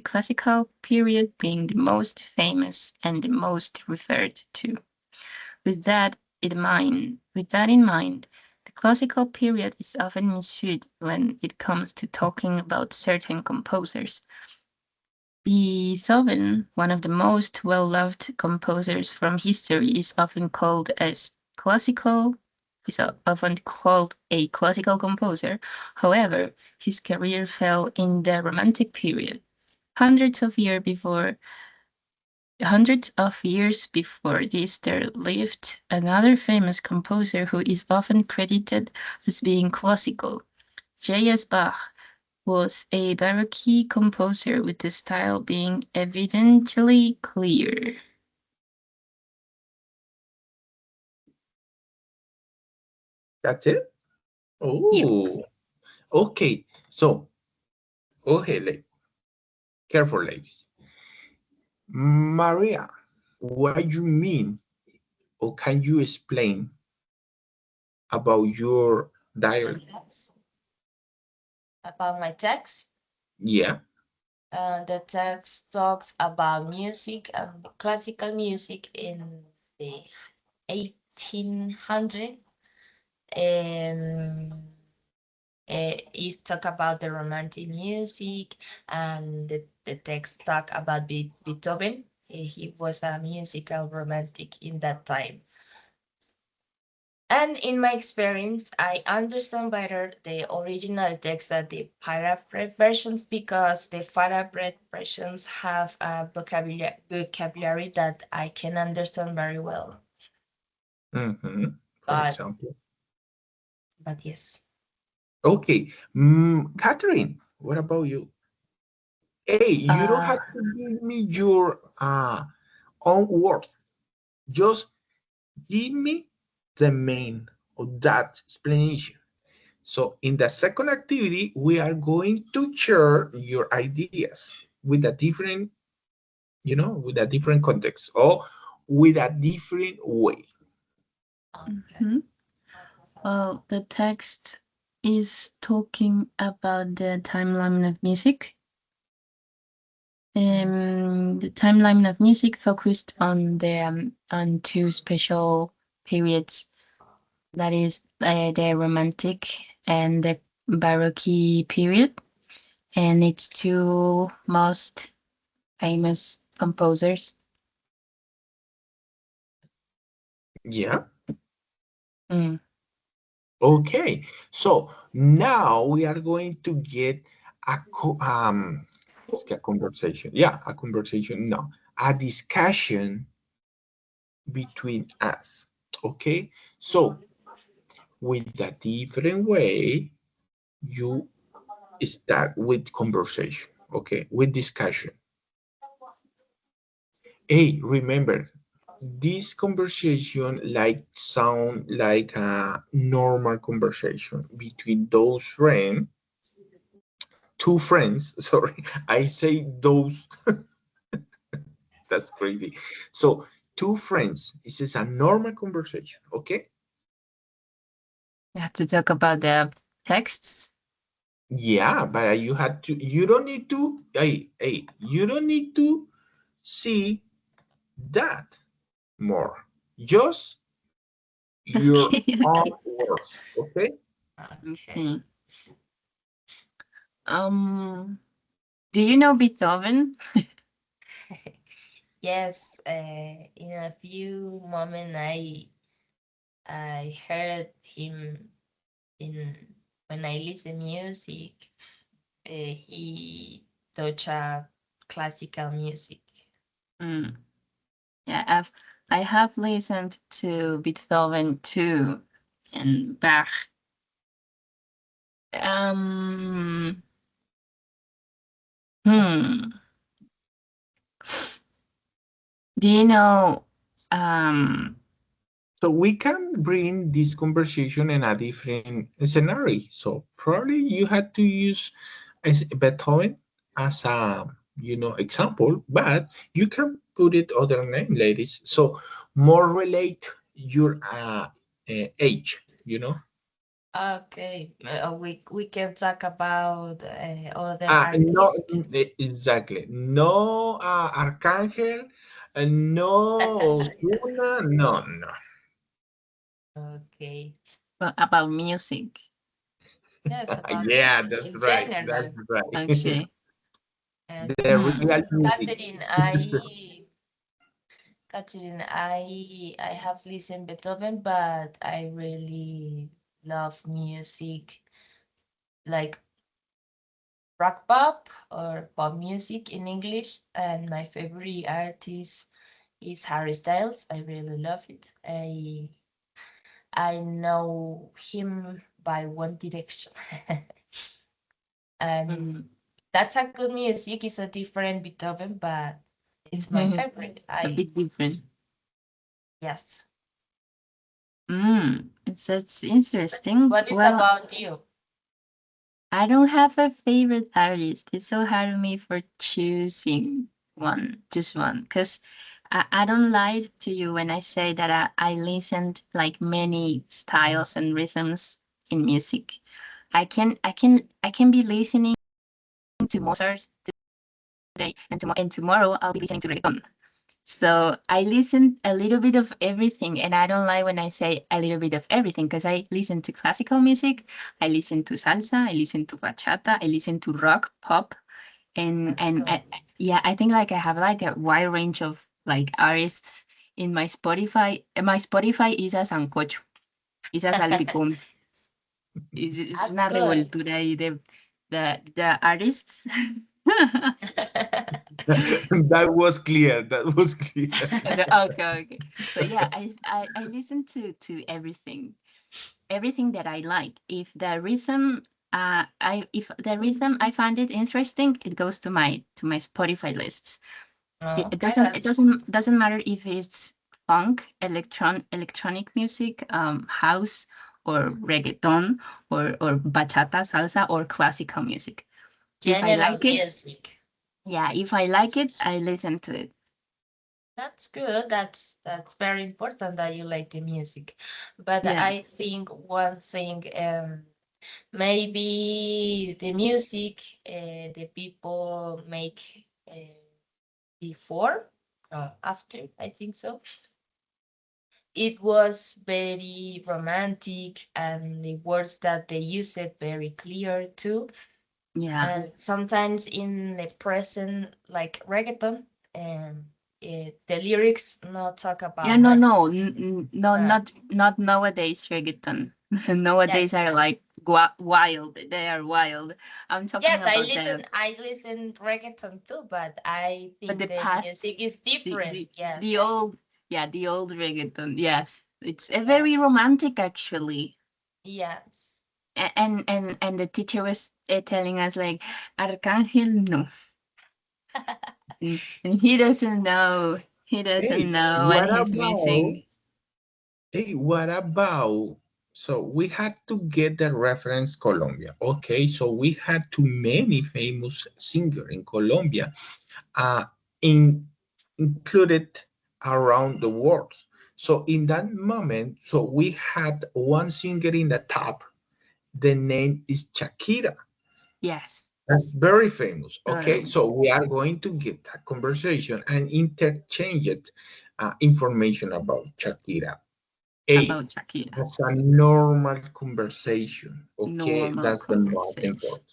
classical period being the most famous and the most referred to. With that in mind, the classical period is often misused when it comes to talking about certain composers. Beethoven, one of the most well-loved composers from history, is often called often called a classical composer. However, his career fell in the Romantic period. Hundreds of years before this, there lived another famous composer who is often credited as being classical. J.S. Bach was a Baroque composer with the style being evidently clear. That's it? Yep. Oh, okay. So, okay, careful, ladies. Maria, what you mean, or can you explain about your dialect? Yes. About my text. Yeah. The text talks about music and classical music in the 1800s. Is talk about the romantic music, and the text talk about Beethoven. He was a musical romantic in that time. And in my experience, I understand better the original text than the paraphrase versions, because the paraphrase versions have a vocabulary that I can understand very well. Mm-hmm. For example. But yes. Okay. Catherine, what about you? Hey, you don't have to give me your own words. Just give me the main of that explanation. So in the second activity, we are going to share your ideas with a different, with a different context or with a different way. Mhm. Well, the text is talking about the timeline of music. The timeline of music focused on on two special periods, that is the Romantic and the Baroque period, and its two most famous composers. Yeah. Mm. Okay. So now we are going to get a conversation. Yeah, a conversation. No, a discussion between us. Okay. So with a different way, you start with conversation. Okay, with discussion. Hey, remember, this conversation like sound like a normal conversation between those friends, two friends. Sorry, I say those. That's crazy. So two friends. This is a normal conversation. Okay. You have to talk about the texts. Yeah, but you had to. You don't need to. Hey, you don't need to see that more. Just your Okay, own okay. words. Okay. Okay. Do you know Beethoven? Yes, in a few moments I heard him in when I listen music. He touch classical music. Mm. Yeah, I have listened to Beethoven too, and Bach. Um, hmm. Do you know? So we can bring this conversation in a different scenario. So probably you had to use Beethoven as a example, but you can put it other name, ladies. So more relate your age. Okay, we can talk about other No, artists. exactly. No Arcángel, no Ozuna, no, no. Okay. well, about music. Yes, about Yeah, music that's in right. That's general. right. Okay. The Okay. Hmm. real music. Catherine, I have listened Beethoven, but I really love music like rock pop or pop music in English. And my favorite artist is Harry Styles. I really love it. I know him by One Direction. And Mm. that's a good music. It's a different Beethoven, but it's my favorite. A bit different. Yes. It's interesting. What is Well, about you? I don't have a favorite artist. It's so hard for me for choosing one, just one, because I don't lie to you when I say that I listened like many styles and rhythms in music. I can be listening to Mozart today, and tomorrow I'll be listening to reggaeton. So I listen a little bit of everything, and I don't lie when I say a little bit of everything because I listen to classical music, I listen to salsa, I listen to bachata, I listen to rock, pop, and That's good. yeah, I think like I have like a wide range of like artists in my Spotify. My Spotify is a sancocho, is a salpicón, is That's una good. revoltura y the artists. That was clear. That was clear. Okay. So yeah, I listen to everything that I like. If the rhythm I find it interesting, it goes to my Spotify lists. It Okay, doesn't doesn't matter if it's funk, electronic music, house or reggaeton or bachata, salsa or classical music. If I general like it, music. yeah, if I like it, I listen to it. That's good. That's very important that you like the music. But Yeah. I think one thing, maybe the music the people make before, after, I think so. It was very romantic, and the words that they use it very clear too. Yeah. And sometimes in the present, like reggaeton, the lyrics not talk Yeah, about no, much. no, no, Uh, not nowadays reggaeton. Nowadays yes, are like wild. They are wild. I'm talking yes, I about listen. I listen reggaeton too, but I but think the the past, music is the different. the Yes, the old, yeah, the old reggaeton. Yes, it's a very yes, romantic actually. yes. And the teacher was telling us like Arcángel no, and he doesn't know. He doesn't Hey, know what what he's about, missing. hey, what about, so we had to get the reference Colombia. Okay, so we had too many famous singer in Colombia, uh, in, included around the world. So in that moment, so we had one singer in the top. The name is Shakira. Yes, That's very famous. Okay, totally. so we are going to get a conversation and interchange information about Shakira. A, About Shakira. that's a normal conversation. Okay, Normal that's the most conversation. important.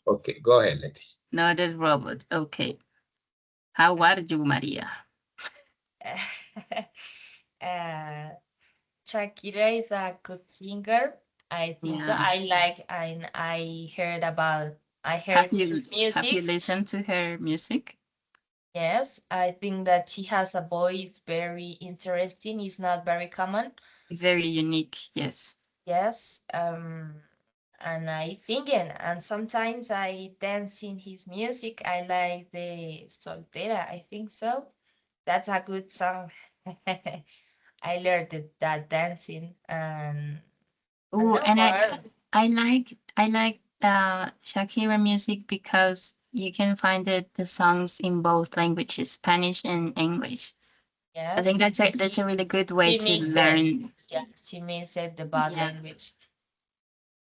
Okay, go ahead, ladies. Not a robot. Okay. How are you, Maria? uh, Shakira is a good singer. I think so. Yeah. I Have heard you his have you music. listened to her music? Yes, I think that she has a voice very interesting. It's not very common. Very unique. Yes. Yes, and I sing it, and sometimes I dance in his music. I like the Soltera, I think so. That's a good song. I learned that dancing, and Oh, no and more. I like Shakira music because you can find the songs in both languages, Spanish and English. I think Yes, that's a really good way she to makes it. learn. Yes, she makes it the bad Yeah. language.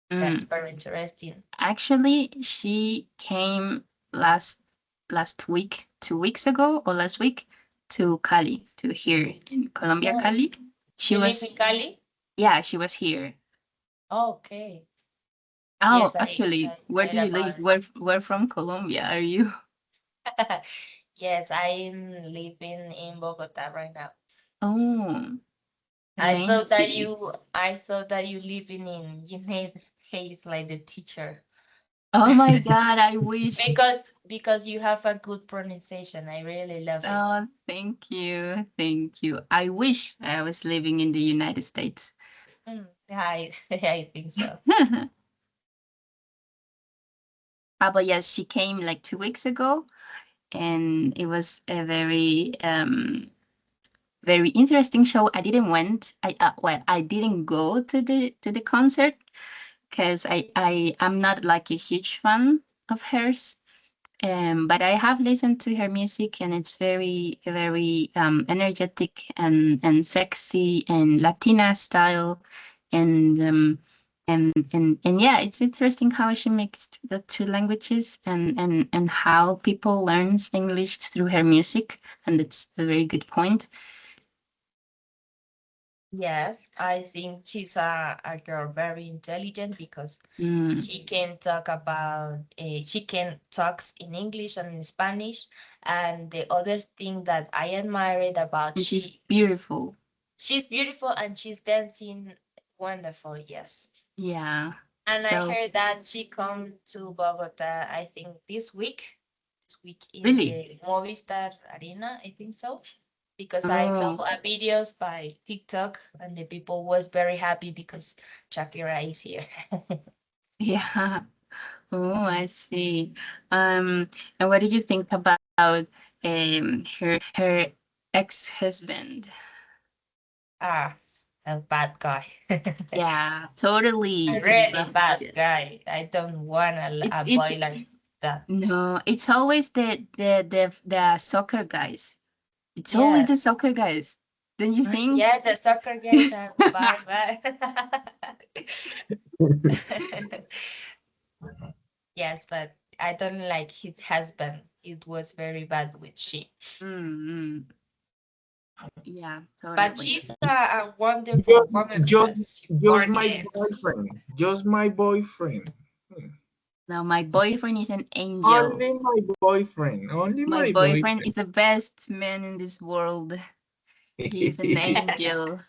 That's Mm. very interesting. Actually, she came last last week, 2 weeks ago or last week to Cali, to here in Colombia, Oh, Cali. She you live was, in Cali? yeah, she was here. Okay. Oh, Yes, actually, I where heard do you live? about Where from Colombia are you? it. Yes, I'm living in Bogota right now. Oh, I thought that amazing. you living in United States like the teacher. Oh my God, I wish. Because you have a good pronunciation. I really love it. Oh, thank you. Thank you. I wish I was living in the United States. I think so. But yes, she came like 2 weeks ago, and it was a very interesting show. I didn't went. I didn't go to the concert because I'm not like a huge fan of hers. But I have listened to her music, and it's very energetic and sexy and Latina style, and and yeah, it's interesting how she mixed the two languages, and how people learns English through her music, and it's a very good point. Yes, I think she's a girl very intelligent because Mm. she can talks in English and in Spanish. And the other thing that I admired about And she's she is beautiful. she's beautiful and she's dancing wonderful. Yes. Yeah. And I So heard that she come to Bogota, I think this week in really, the Movistar Arena, I think so. Because I saw oh videos by TikTok and the people was very happy because Shakira is here. yeah. Oh, I see. And what did you think about her ex-husband? Ah, a bad guy. Yeah, A totally. really But bad guy. I don't want a it's boy like that. no, it's always the soccer guys. It's always the Yes. soccer guys. Don't you think? Yeah, the soccer guys are bad, yes, but I don't like his husband. It was very bad with she. Mm, yeah, But totally. she's a wonderful Just, woman just, because she just worked my in. boyfriend. Just my boyfriend. Hmm. Now my boyfriend is an angel. Only my boyfriend. Only My my boyfriend boyfriend. is the best man in this world. He's an angel.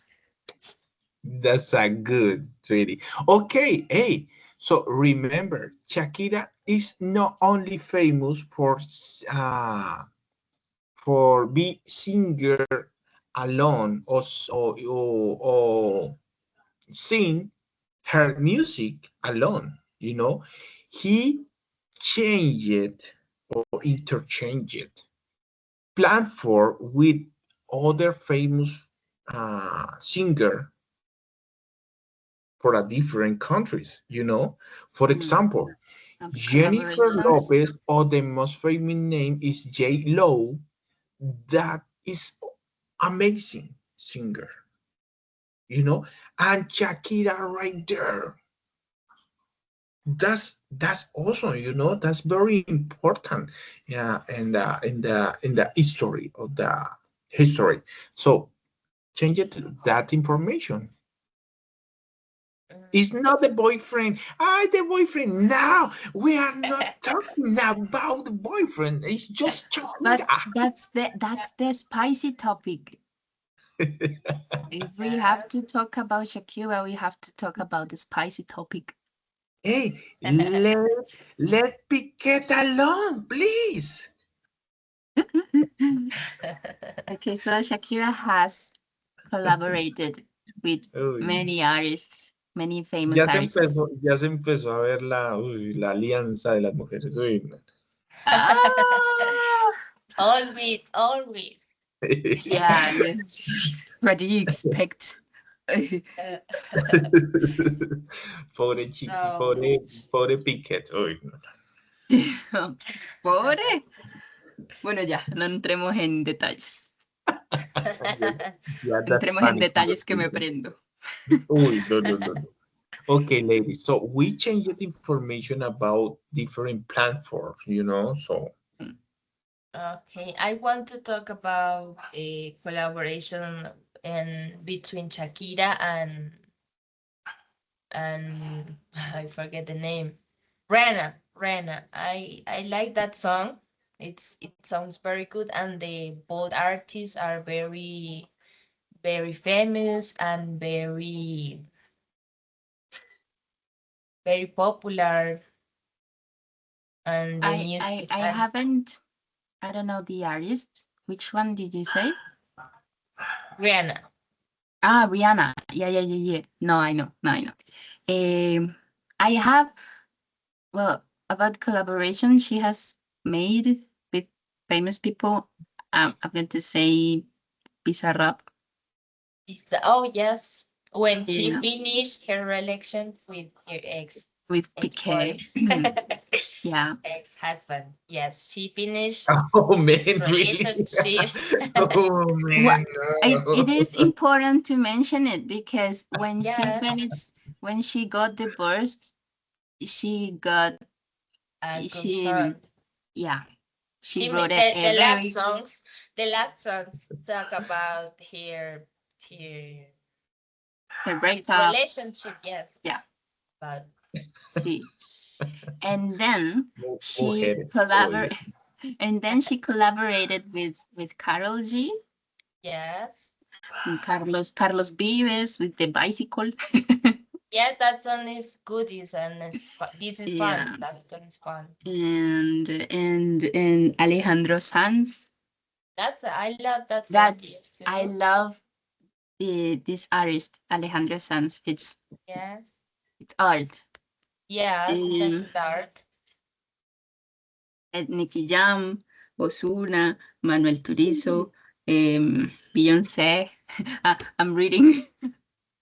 That's a good treaty. Okay, hey. So remember, Shakira is not only famous for be singer alone or sing her music alone. He changed or interchanged platform with other famous singer for a different countries, you know. For example, Jennifer Collaborations. Lopez, or the most famous name is J Lo. That is amazing singer, you know, and Shakira right there. That's awesome, you know. That's very important, yeah, and in the history. So change it to that information. It's not the boyfriend. The boyfriend. Now we are not talking about the boyfriend. It's just But Shakira. that's the spicy topic. If we have to talk about Shakira, we have to talk about the spicy topic. Hey, let Piquet alone, please. Okay, so Shakira has collaborated with Uy, many artists, many famous artists. ya se empezó a ver la alianza de las mujeres. Uy, no. Ah, Always, always. yeah. What do you expect? Pobre pobre Piquet. Uy, no. Pobre. Bueno, ya, no entremos en detalles. Yeah, that's Entremos en funny detalles que me conversation. prendo. Uy, no. Okay, ladies. So we changed information about different platforms, you know. So Okay, I want to talk about a collaboration between Shakira and I forget the name. Rena. I like that song. It sounds very good, and the both artists are very famous and very popular, and the music. I haven't. I don't know the artist. Which one did you say? Rihanna. Ah, Rihanna. Yeah. No, I know. I have. Well, about collaboration she has made with famous people. I'm going to say Bizarrap. Oh yes, when she Yeah. finished her relation with her With Piqué. Yeah. ex-husband. Yes, she finished oh man, this really? relationship. Oh man, It is important to mention it because when she Yeah. finished, when she got divorced, she got A good she song. yeah She wrote the a love very songs. The love songs talk about her her breakup. relationship. Yes. Yeah. But See, and then she mujeres. collaborated, and then she collaborated with Carol G. yes. And Carlos Vives with the bicycle. Yeah, that song is good. This is Yeah. fun. That song is fun. and Alejandro Sanz. I love that song. That's I love this artist Alejandro Sanz. It's art. Yeah, it's a good art. Nicky Jam, Ozuna, Manuel Turizo, Beyoncé. I'm reading.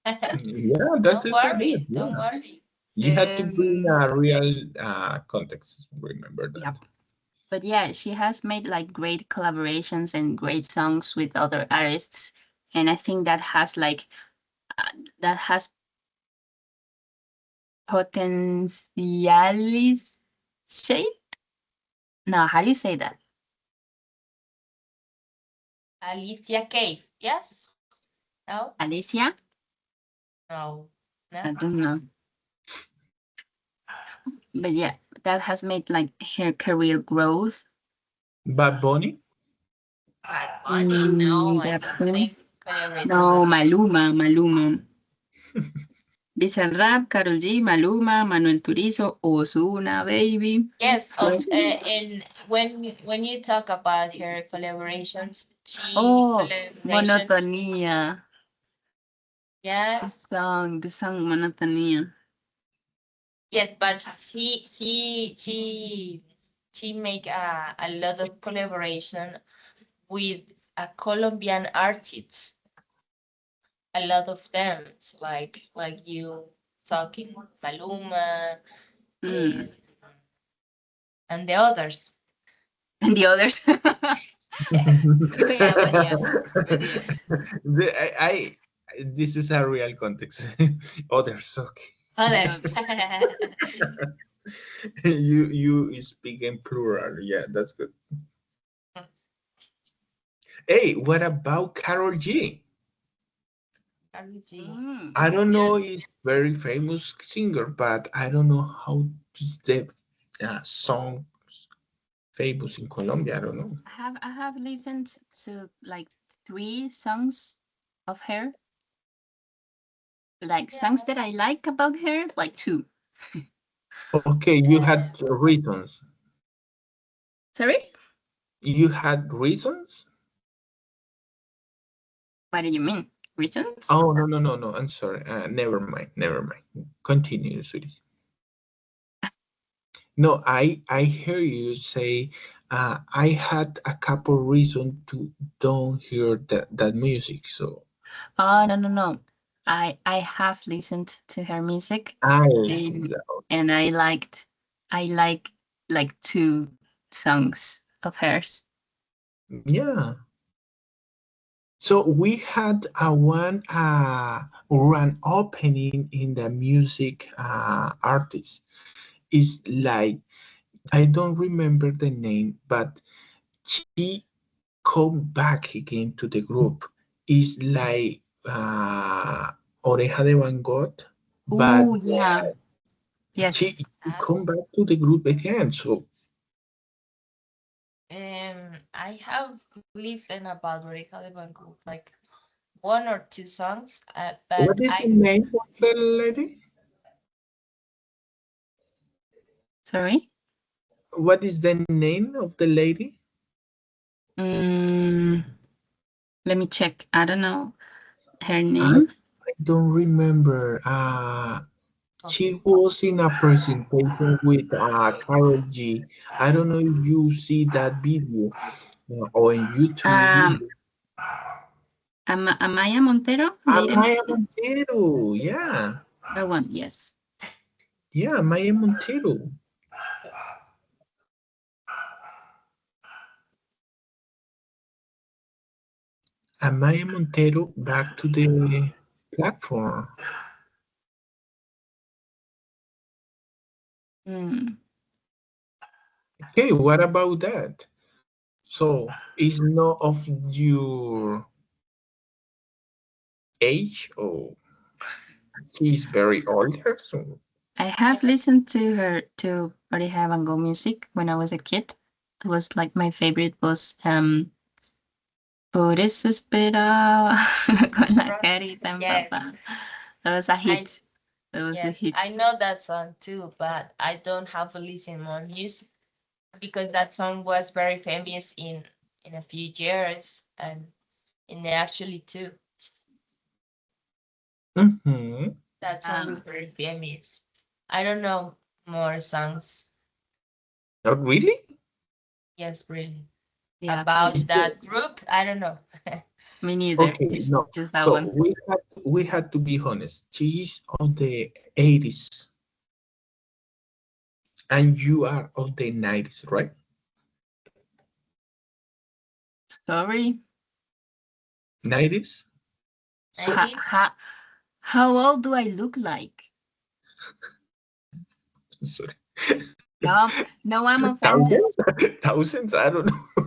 Yeah, that's Don't so worry. good. Don't Yeah. worry. You had to bring a real context. Remember that. Yep. But yeah, she has made like great collaborations and great songs with other artists, and I think that has that has potentialis shape. No, how do you say that? Alicia Keys. Yes. No. Alicia? No. I No. don't know. But yeah, that has made like her career growth. Bad Bunny? No, I Bad don't Bunny? think collaborated No, with- Maluma. Bizarrap, Karol G, Maluma, Manuel Turizo, Ozuna, Baby. Yes. Pues- And when you talk about her collaborations, Oh, collaboration. Monotonía. Yes. The song Monotonía. Yes, but she make a lot of collaboration with a Colombian artist. A lot of them, like you talking Maluma, Mm. and the others. And the others. Yeah, but yeah. I this is a real context. Others, okay. Others. You speak in plural. Yeah, that's good. Hey, what about Carol G? Cardi G. Mm. I don't know, he's very famous singer, but I don't know how is the song famous in Colombia. I don't know. I have listened to like 3 songs of her. Like songs that I like about her, like 2. Okay, you had reasons. Sorry? You had reasons? What do you mean? Reasons? Oh, no, no, no, no. I'm sorry. Never mind. Never mind. Continue, sweetie. No, I hear you say I had a couple reasons to don't hear that music. So Oh, no, no, no. I have listened to her music, I and I like 2 songs of hers. yeah. So we had a one opening in the music artist. Is like I don't remember the name, but she come back again to the group. Is like Oreja de Van Gogh, but Oh, yeah. she Yes. come back to the group again. So I have listened about Oreja de Van Gogh, like 1 or 2 songs, but what is the name of the lady? Sorry? What is the name of the lady? Mm, let me check. I don't know her I, name. I don't remember. She was in a presentation with Carol G. I don't know if you see that video on YouTube. Um, Amaya Montero, Lady Amaya Montero. Montero. Yeah. That one, yes. Yeah, Amaya Montero. Amaya Montero back to the platform. Mm. Okay, what about that? So, it's not of your age or she's very older? So, I have listened to her to Oreja Van Gogh music when I was a kid. It was like my favorite was Por eso esperaba con la carita Yes. empapada. That was a hit. That was a Yes, hit. I know that song too, but I don't have to listen more music because that song was very famous in a few years and in actually too. mhm. That song was very famous. I don't know more songs. Not really? Yes, really. Yeah, About Is that group, I don't know. me neither. okay, Just no. just that So one. we had to be honest. She's of the 80s and you are of the 90s, right? Sorry. 90s? So, Ha, 90s? ha, how old do I look like? sorry. No, no, I'm offended. Thousands? Thousands? I don't know.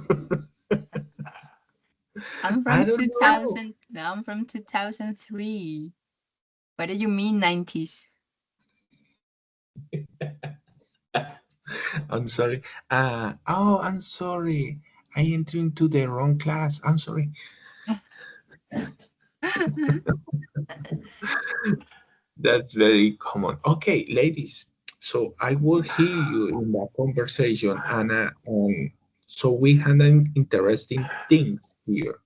I'm I from don't know. 2000. No, I'm from 2003. What do you mean 90s? I'm sorry. I'm sorry. I entered into the wrong class. I'm sorry. That's very common. Okay, ladies. So I will hear you in that conversation, and so we had an interesting things here.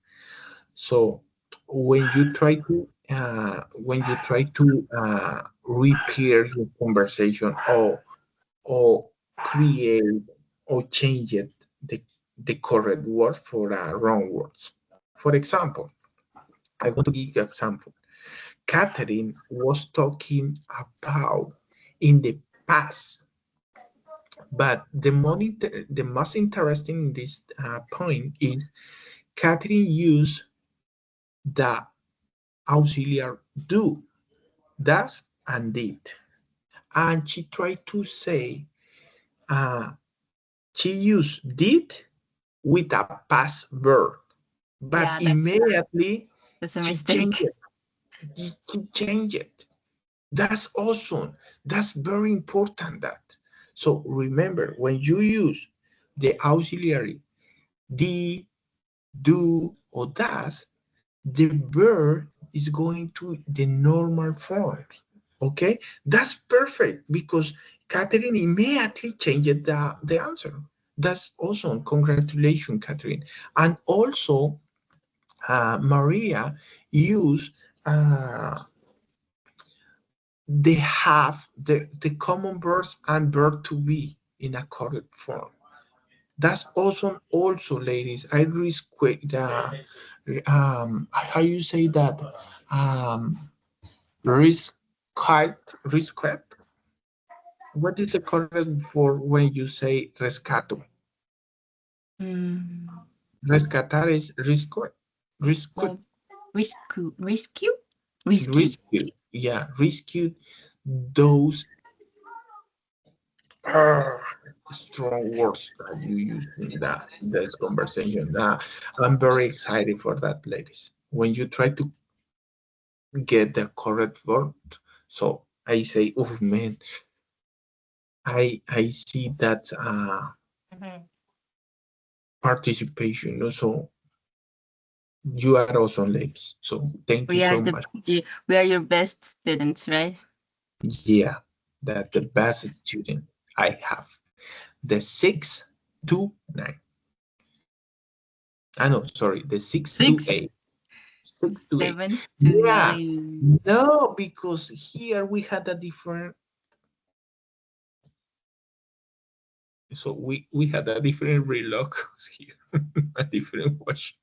So when you try to repair your conversation or create or change it the correct word for wrong words. For example, I want to give you an example. Catherine was talking about in the past, but the most interesting in this point is Catherine used the auxiliary do, does, and did, and she tried to say she used did with a past verb, but Yeah, immediately that's a she changed mistake. it. She changed it. That's awesome. That's very important. That. So remember, when you use the auxiliary the, do, or does, the verb is going to the normal form. Okay, that's perfect because Catherine immediately changed the answer. That's awesome. Congratulations, Catherine. And also, Maria used they have the common verbs and verb to be in a correct form. That's awesome also, ladies. I respect how you say that? Um, respect. What is the correct for when you say rescato? Mm, Rescatar is rescue. Rescue. well, rescue. Rescue. Yeah, rescue those uh, strong words that you use in this conversation. I'm very excited for that, ladies. When you try to get the correct word, so I say, oh man, I see that Mhm. participation. So you are awesome, ladies. So thank you We are so the much. we are your best students, right? Yeah, that the best student I have. The 6 to 9. I know, sorry, the 6 to 8. Six, 6 to 8. Yeah, 7 to 9. no, because here we had a different. So we had a different relog here, a different watch.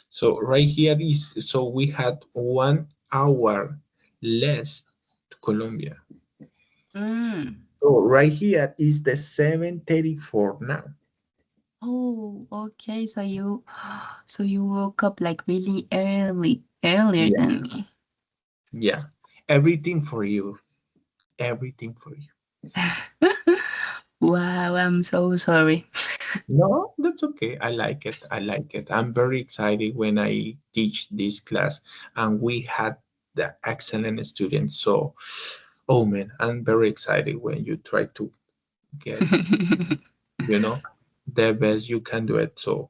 So right here is so we had 1 hour less to Colombia. Mm. So right here is the 7:34 now. Oh, okay. So you woke up like really earlier Yeah, than me. yeah. Everything for you. Everything for you. Wow, I'm so sorry. No, that's okay. I like it. I like it. I'm very excited when I teach this class and we had the excellent students. So, oh man, I'm very excited when you try to get, you know, the best you can do it. So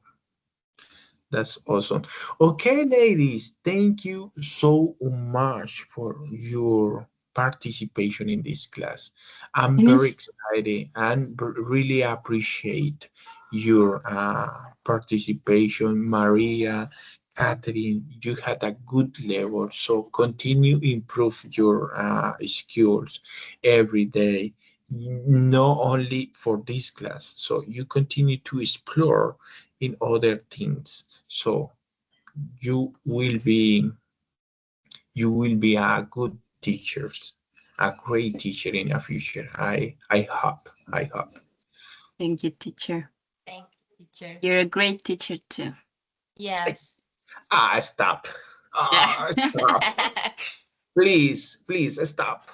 that's awesome. Okay, ladies, thank you so much for your participation in this class. I'm very Finish. excited and really appreciate your participation, Maria, Catherine. You had a good level, so continue improve your skills every day. Not only for this class, so you continue to explore in other things. So you will be you will be a good teacher, a great teacher in the future. I hope. I hope. Thank you, teacher. Thank you, teacher. You're a great teacher too. Yes. Stop. Yeah. Stop. Please stop.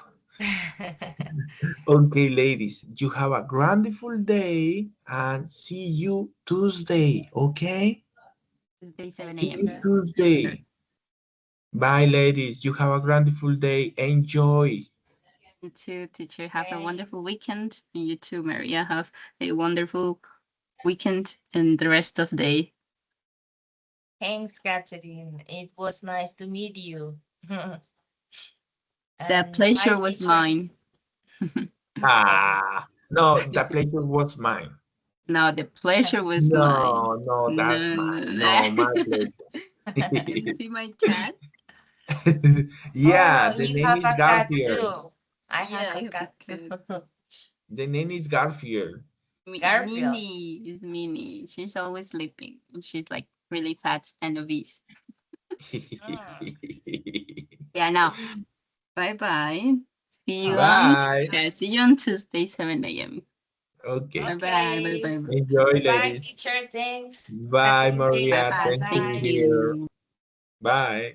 Okay, ladies, you have a wonderful day and see you Tuesday. Okay, Tuesday, 7 see a.m. you Yes, sir. Tuesday. Bye, ladies. You have a wonderful day. Enjoy. You too, teacher. Have a Okay. wonderful weekend. And you too, Maria. Have a wonderful weekend and the rest of the day. Thanks, Catherine. It was nice to meet you. The And bye, pleasure was teacher. mine. Thanks. No, the pleasure was mine. No, the pleasure was mine. No, no, that's No, mine. no. No, my You pleasure. see my cat? Yeah, Oh, the you name have is a cat Garfield. too. I have Yeah, I a have a cat too. cat. The name is Garfield. Minnie Garfield. is Minnie. She's always sleeping. She's like really fat and obese. Yeah, now. Bye-bye. See you Bye. see you on Tuesday, 7 a.m. Okay. Bye-bye. Okay. Bye-bye. Enjoy, Bye, ladies. teacher. Thanks. Bye, Have a good day. Maria. Bye-bye. Thank you Thank Bye. here. you. Bye.